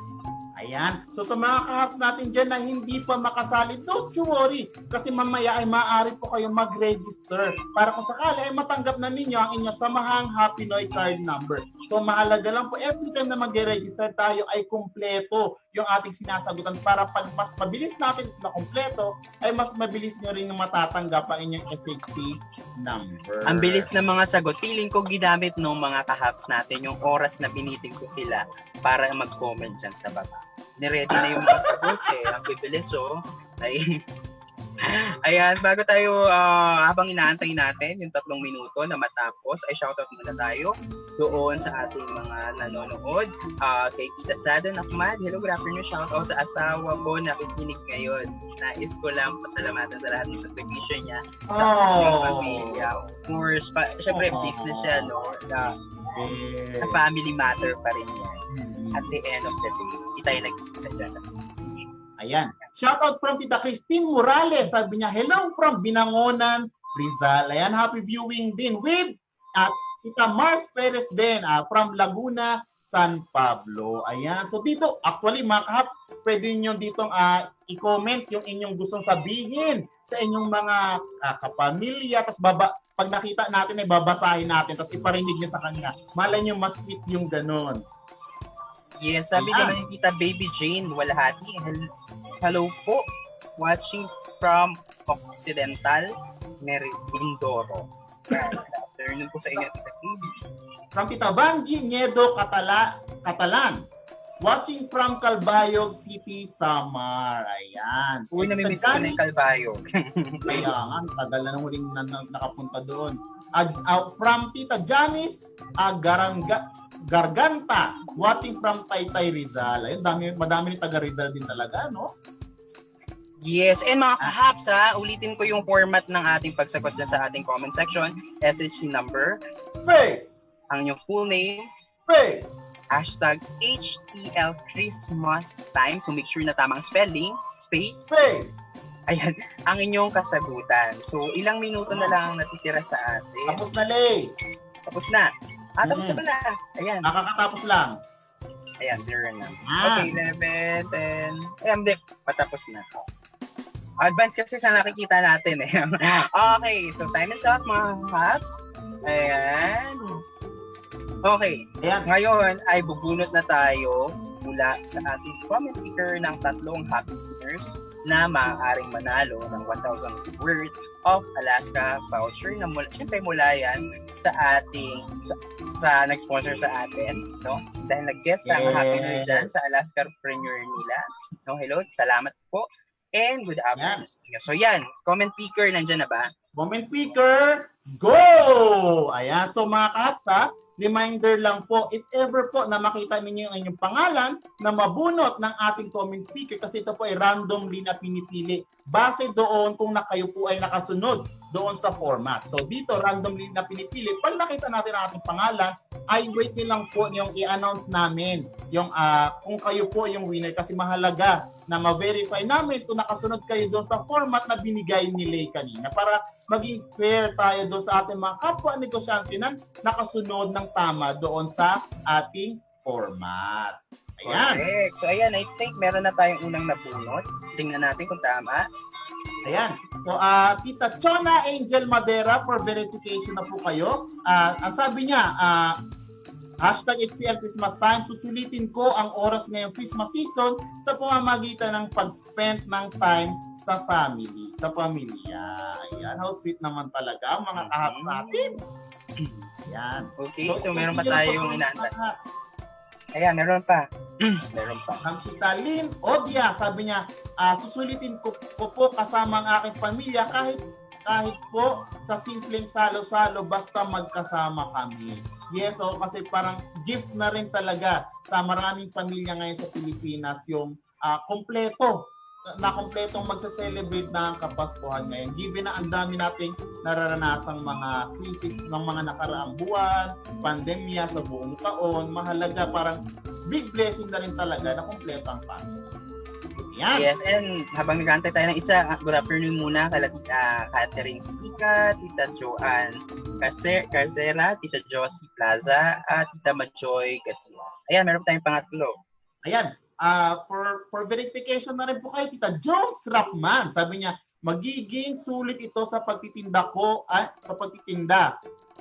Ayan. So sa mga kahaps natin dyan na hindi pa makasali, don't you worry. Kasi mamaya ay maaari po kayong mag-register para kung sakali ay matanggap na ninyo ang inyong samahang Happy Noy card number. So mahalaga lang po, every time na mag-register tayo ay kumpleto yung ating sinasagutan para pag mas mabilis natin na kumpleto, ay mas mabilis nyo rin na matatanggap ang inyong SHP number. Ang bilis ng mga sagot. Feeling ko ginamit ng mga kahaps natin yung oras na binitig ko sila para mag-comment dyan sa baba. Niready na yung mga sagot eh. Ang bibilis Ay, ayan, bago tayo, habang inaantay natin yung 3 minuto na matapos, ay shoutout muna tayo doon sa ating mga nanonood. Kay Tita Sadon Ahmad, hello, good afternoon, shoutout sa asawa ko na nakikinig ngayon. Nais ko lang pasalamatan sa lahat ng sakripisyo niya sa ating pamilya. Of course, syempre business siya, no? Na family matter pa rin yan. At the end of the day, hindi tayo nag-isa dyan sa Ayan. Shoutout from Tita Christine Morales. Sabi niya, hello from Binangonan, Rizal. Ayan, happy viewing din with Tita Mars Perez din from Laguna, San Pablo. Ayan. So dito, actually mga kahap, pwede nyo ditong i-comment yung inyong gustong sabihin sa inyong mga kapamilya. Tapos pag nakita natin, ay babasahin natin. Tapos iparinig nyo sa kanya. Malay nyo, mas sweet yung ganon. Yes, sabi naman ni Tita Baby Jane Walhati, hello po, watching from Occidental, Mindoro. Afternoon po sa inyo, Tita Baby. From Tita Banji Niedo Catalan, watching from Calbayog City, Samar. Ayan. Uy, namimiss ko na yung Calbayog. Kaya nga, tagal na nang huling nakapunta doon. From Tita Janice Garganta, watching from Taytay Rizal. Ayun, madami ni taga Rizal din talaga, no? Yes, and mga kahaps ulitin ko yung format ng ating pagsagot dyan sa ating comment section. SHC number, Space, ang inyong full name, space, hashtag HTL Christmas Time. So make sure na tamang spelling, space, space. ayan, ang inyong kasagutan. So ilang minuto na lang ang natitira sa atin. Tapos na, Lay. Tapos na. Tapos na pala. Ayan. Nakakatapos lang. Ayan, 0 na. Okay, 11, 10. Ayan, hindi. Patapos na. Advance kasi sa nakikita natin eh. Okay, so time is up mga haps. Ayan. Okay. Ayan. Ngayon ay bubunot na tayo mula sa ating comment picker ng 3 happy winners na maaaring manalo ng 1,000 worth of Alaska voucher na syempre mula yan sa ating sa nag-sponsor sa atin, no? Dahil nag-guest ang Happy New Year dyan sa Alaska Premier nila. No, hello, salamat po. And good afternoon sa inyo. So yan, comment picker nandyan na ba? Comment picker, go! Ayan, so mga kahaps reminder lang po, if ever po na makita ninyo yung inyong pangalan na mabunot ng ating comment picker, kasi ito po ay randomly na pinipili base doon kung kayo po ay nakasunod doon sa format. So dito, randomly na pinipili. Pag nakita natin ang ating pangalan, ay wait nyo lang po yung i-announce namin yung kung kayo po yung winner, kasi mahalaga na ma-verify namin kung nakasunod kayo doon sa format na binigay ni Lay kanina para maging fair tayo doon sa ating mga kapwa negosyante na nakasunod ng tama doon sa ating format. Ayan. Correct. So ayan, I think meron na tayong unang nabunot. Tingnan natin kung tama. Ayan. So, Tita Chona Angel Madera, for verification na po kayo. Ang sabi niya, hashtag HCL Christmas Time, susulitin ko ang oras ngayong Christmas season sa pamamagitan ng pag-spend ng time sa family, sa pamilya. Ayan, how sweet naman talaga mga kahap natin. Ayan. Okay, so meron pa tayong inaantay. Ayan, meron pa. Meron pa. Ang Tita Lynn Odia, sabi niya, susulitin ko po kasama ang aking pamilya kahit po sa simpleng salo-salo basta magkasama kami. Yes, so kasi parang gift na rin talaga sa maraming pamilya ngayon sa Pilipinas yung kompleto na kompletong magse-celebrate na ang Kapaskuhan ngayon. Given na ang dami nating nararanasang mga crisis ng mga nakaraang buwan, pandemya sa buong taon, mahalaga parang big blessing na rin talaga na kompleto ang Pasko. Yan. Yes, and habang nag-aantay tayo ng isa, good afternoon muna kala Tita Catherine Sika, Tita Joanne Carcera, Tita Josie Plaza, at Tita Majoy Gatila. Ayan, meron pa tayong pangatlo. Ayan. For verification na rin po kay Tita Jones Rapman. Sabi niya, magiging sulit ito sa pagtitinda ko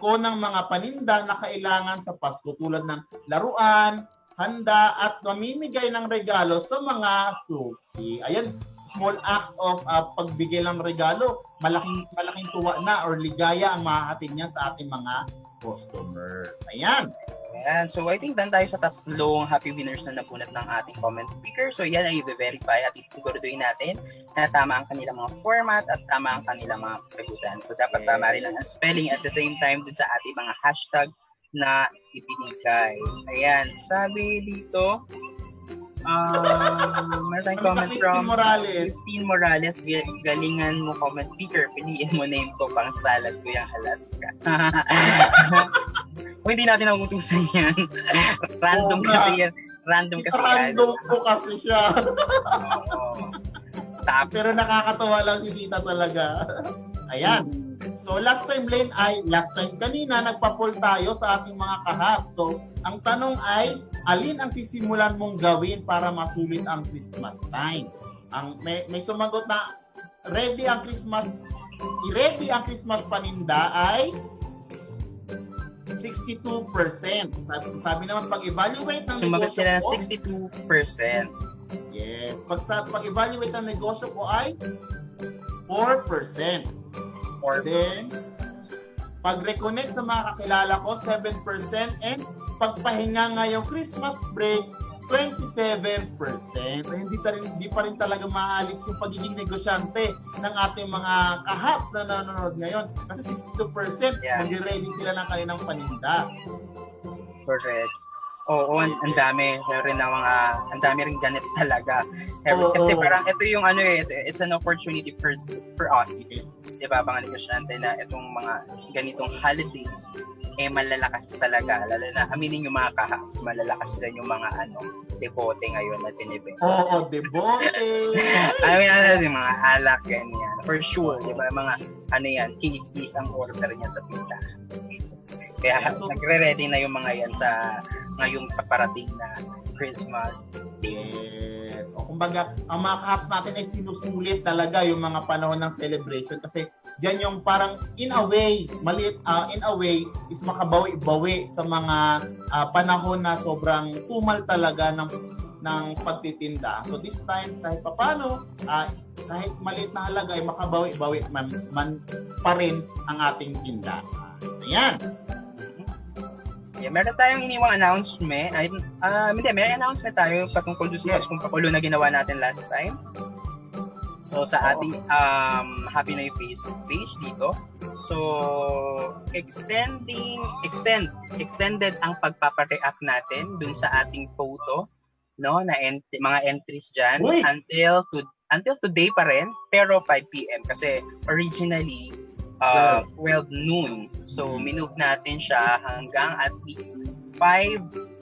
ng mga paninda na kailangan sa Pasko tulad ng laruan, handa at mamimigay ng regalo sa mga suki. Ayan, small act of pagbigay ng regalo, malaking tuwa na or ligaya ang mahahatid niya sa ating mga customers. Ayan. Ayan, so I think done tayo sa tatlong happy winners na napunat ng ating comment picker. So yan ay i-verify at siguraduhin natin na tama ang kanilang mga format at tama ang kanilang mga kasagutan. So dapat tama rin ang spelling at the same time dun sa ating mga hashtag na ibinigay. Ayan, sabi dito, meron tayong comment from Christine Morales. Galingan mo comment picker, piliin mo name ko pang salad ko yung Alaska. Kung hindi natin nakutusan yan. Random kasi yan. Random ko kasi siya. Pero Pero nakakatawa lang si Tita talaga. Ayan. So last time kanina nagpa-poll tayo sa ating mga kahap. So ang tanong ay, alin ang sisimulan mong gawin para masulit ang Christmas time? May sumagot na i-ready ang Christmas paninda ay 62%. Sabi naman pag-evaluate ng sumagot negosyo sila ng ko, 62%. yes. Pag-evaluate ng negosyo ko ay 4%. Then, pag-reconnect sa mga kakilala ko, 7%. And pagpahinga ngayong Christmas break, 27%. Ay, hindi pa rin talaga maalis yung pagiging negosyante ng ating mga kahaps na nanonood ngayon. Kasi 62% mag-ready sila ng kanilang paninda. Correct. Oo, ang dami rin na ang dami rin ganit talaga. Kasi parang ito yung it's an opportunity for us. Diba, mga negosyante na itong mga ganitong holidays malalakas talaga, lalo na aminin yung mga kahaps, malalakas din yung mga debote ngayon na tinibig. Oo, debote. Yung mga alak, ganyan. For sure, diba, mga case ang order niya sa pinta. Kaya nagre-ready na yung mga yan sa ngayong paparating na Christmas Day. Yes. O kumbaga, ang mga kahaps natin ay sinusulit talaga yung mga panahon ng celebration kasi diyan yung parang in a way is makabawi-bawi sa mga panahon na sobrang tumal talaga ng pagtitinda. So this time, kahit papano, kahit maliit na halaga ay makabawi-bawi man pa rin ang ating tinda. Ayan. Yeah, meron tayong iniwang announcement. May announcement tayo patungkol doon sa Paskong Pakulo na ginawa natin last time. So sa ating Happy New Facebook page dito. So extended ang pagpapa-react natin doon sa ating photo, no, na mga entries diyan until today pa rin, pero 5 PM kasi originally 12 noon. So, minove natin siya hanggang at least 5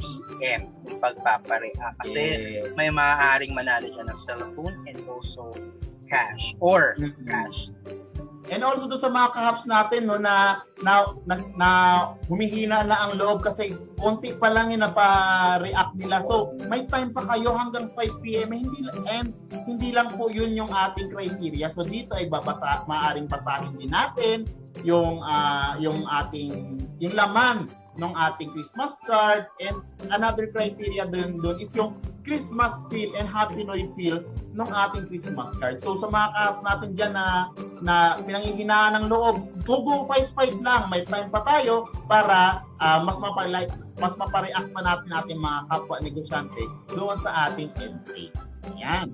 PM yung pagpaparea. Kasi may maaaring manalo siya ng cellphone and also cash or cash. And also doon sa mga kahaps natin no na humihina na ang loob kasi konti pa lang yung napa-react nila. So, may time pa kayo hanggang 5 PM. Hindi lang po yun yung ating criteria. So, dito ay maaaring basahin din natin yung laman ng ating Christmas card, and another criteria doon is yung Christmas feel and Happy New feels ng ating Christmas card. So sa mga kahaps natin dyan na pinanghihinaan ng loob, go fight lang, may time pa tayo para mas mapa-react pa natin ating mga kapwa negosyante doon sa ating entry. Yan.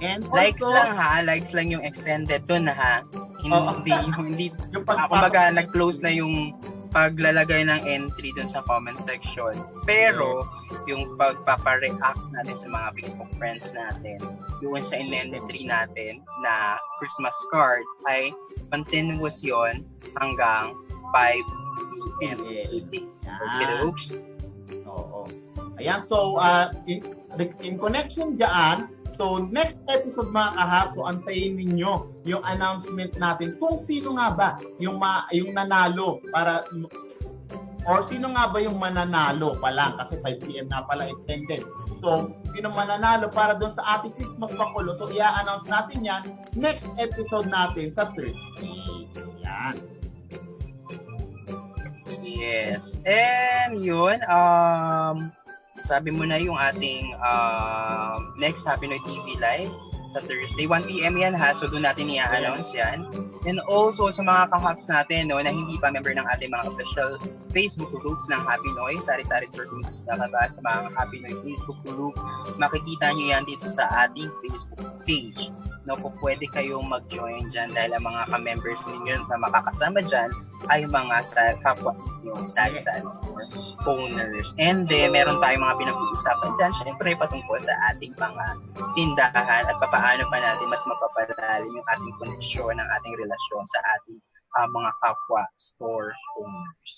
And also, likes lang yung extended doon ha. Hindi kumbaga nag-close na yung paglalagay ng entry dun sa comment section. Pero yung pagpapa-react natin sa mga Facebook friends natin, doon sa in-entry natin na Christmas card ay continuous yon hanggang 5 p.m. Okay, folks. Oo. Ayan, so in connection dyan, so next episode mga kahap, so antayin ninyo yung announcement natin kung sino nga ba yung nanalo para or sino nga ba yung mananalo pa lang kasi 5 p.m. na pala extended. So, sino mananalo para doon sa ating Christmas pakulo. So, i-announce natin yan next episode natin sa Thursday. Yan. Yes. And yun, sabi mo na yung ating next Happy Noy TV Live sa Thursday, 1 p.m. yan ha. So doon natin i-announce yan. And also sa mga kahaps natin no, na hindi pa member ng ating mga official Facebook groups ng Happy Noy, Sari-Sari Store Group, nakaba sa mga Happy Noy Facebook group, makikita nyo yan dito sa ating Facebook page. No, po pwede kayong mag-join dyan dahil ang mga ka-members ninyo na makakasama dyan ay mga sa kapwa yung Sari-Sari Store owners. And then, meron tayong mga pinag-uusapan dyan, syempre patungkol sa ating mga tindahan at paano pa natin mas mapapalalim yung ating koneksyon, ng ating relasyon sa ating mga kapwa store owners.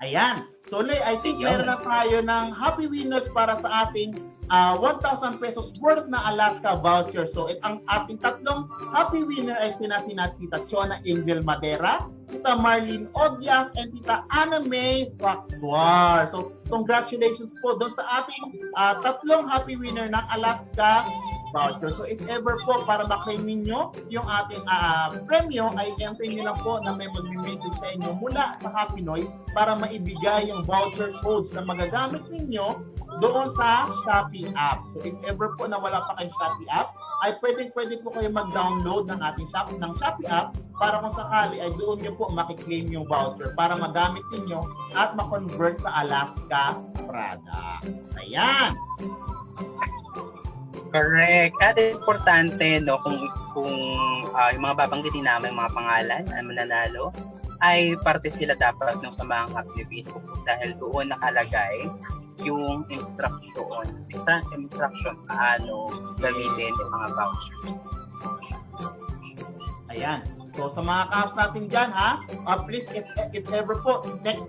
Ayan. So, Lay, I think meron na tayo ng happy winners para sa ating 1,000 pesos worth na Alaska voucher. So, ang ating tatlong happy winner ay sina Tita Chona Angel Madera, Tita Marlene Odias, and Tita Ana May Factuar. So, congratulations po doon sa ating tatlong happy winner ng Alaska voucher. So, if ever po, para maklaim ninyo yung ating premyo, ay i-enter nyo lang po na may mag-message sa inyo mula sa Happy Noy para maibigay yung voucher codes na magagamit ninyo doon sa Shopee app. So, if ever po na wala pa kayong Shopee app, ay pwede po kayo mag-download ng ating Shopee app para kung sakali ay doon nyo po makiklaim yung voucher para magamit ninyo at ma-convert sa Alaska product. Ayan! Correct. At importante no kung yung mga babanggitin namin mga pangalan na mananalo ay parte sila dapat ng samahang Happy Facebook dahil doon nakalagay yung instruction paano gamitin yung mga vouchers. Ayan. So sa mga kahaps natin dyan ha, please if ever po next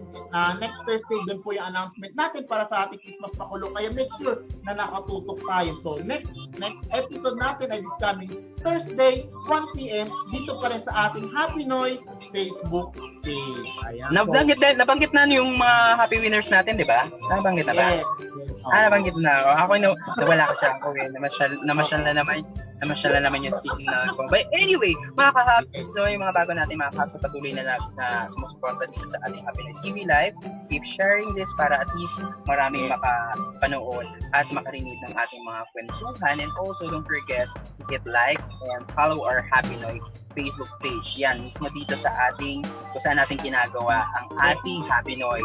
Thursday doon po yung announcement natin para sa ating Christmas pakulo. Kaya make sure na nakatutok tayo. So next episode natin ay this coming Thursday 1 p.m. dito pa rin sa ating Happy Noy Facebook page. Ayan. Nabanggit na yung mga happy winners natin, di ba? Nabanggit na ba? Yes. Nabanggit na. Ako nawala kasi ako eh. Namasyal na naman yung sting na ako. But anyway, mga ka-happers, no, yung mga bago natin mga ka-happers na patuloy na sumusuporta dito sa ating Happy Noy TV Live. Keep sharing this para at least maraming makapanood at makarinig ng ating mga kwentuhan. And also, don't forget to hit like and follow our Happy Noy Facebook page. Yan, mismo dito sa ating, kung saan natin ginagawa ang ating Happy Noy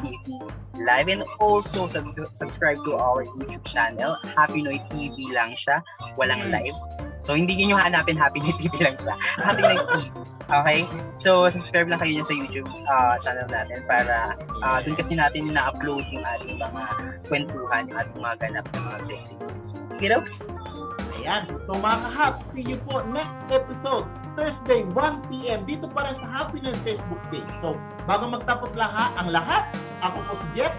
TV Live. And also, subscribe to our YouTube channel. Happy Noy TV lang siya. Walang live. So, hindi nyo hanapin Happy Noy TV lang siya. Happy Noy TV. Okay? So, subscribe lang kayo dyan sa YouTube channel natin para dun kasi natin na-upload yung ating mga kwentuhan, yung ating mga ganap ng mga videos. Okay, folks? Ayan. So mga kahap, see you po next episode, Thursday, 1 p.m. Dito pa rin sa Happy Noy Facebook page. So, bago magtapos ang lahat, ako po si Jeff.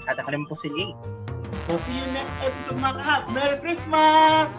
At ako naman po si Lee. So, see you next episode mga kahap. Merry Christmas!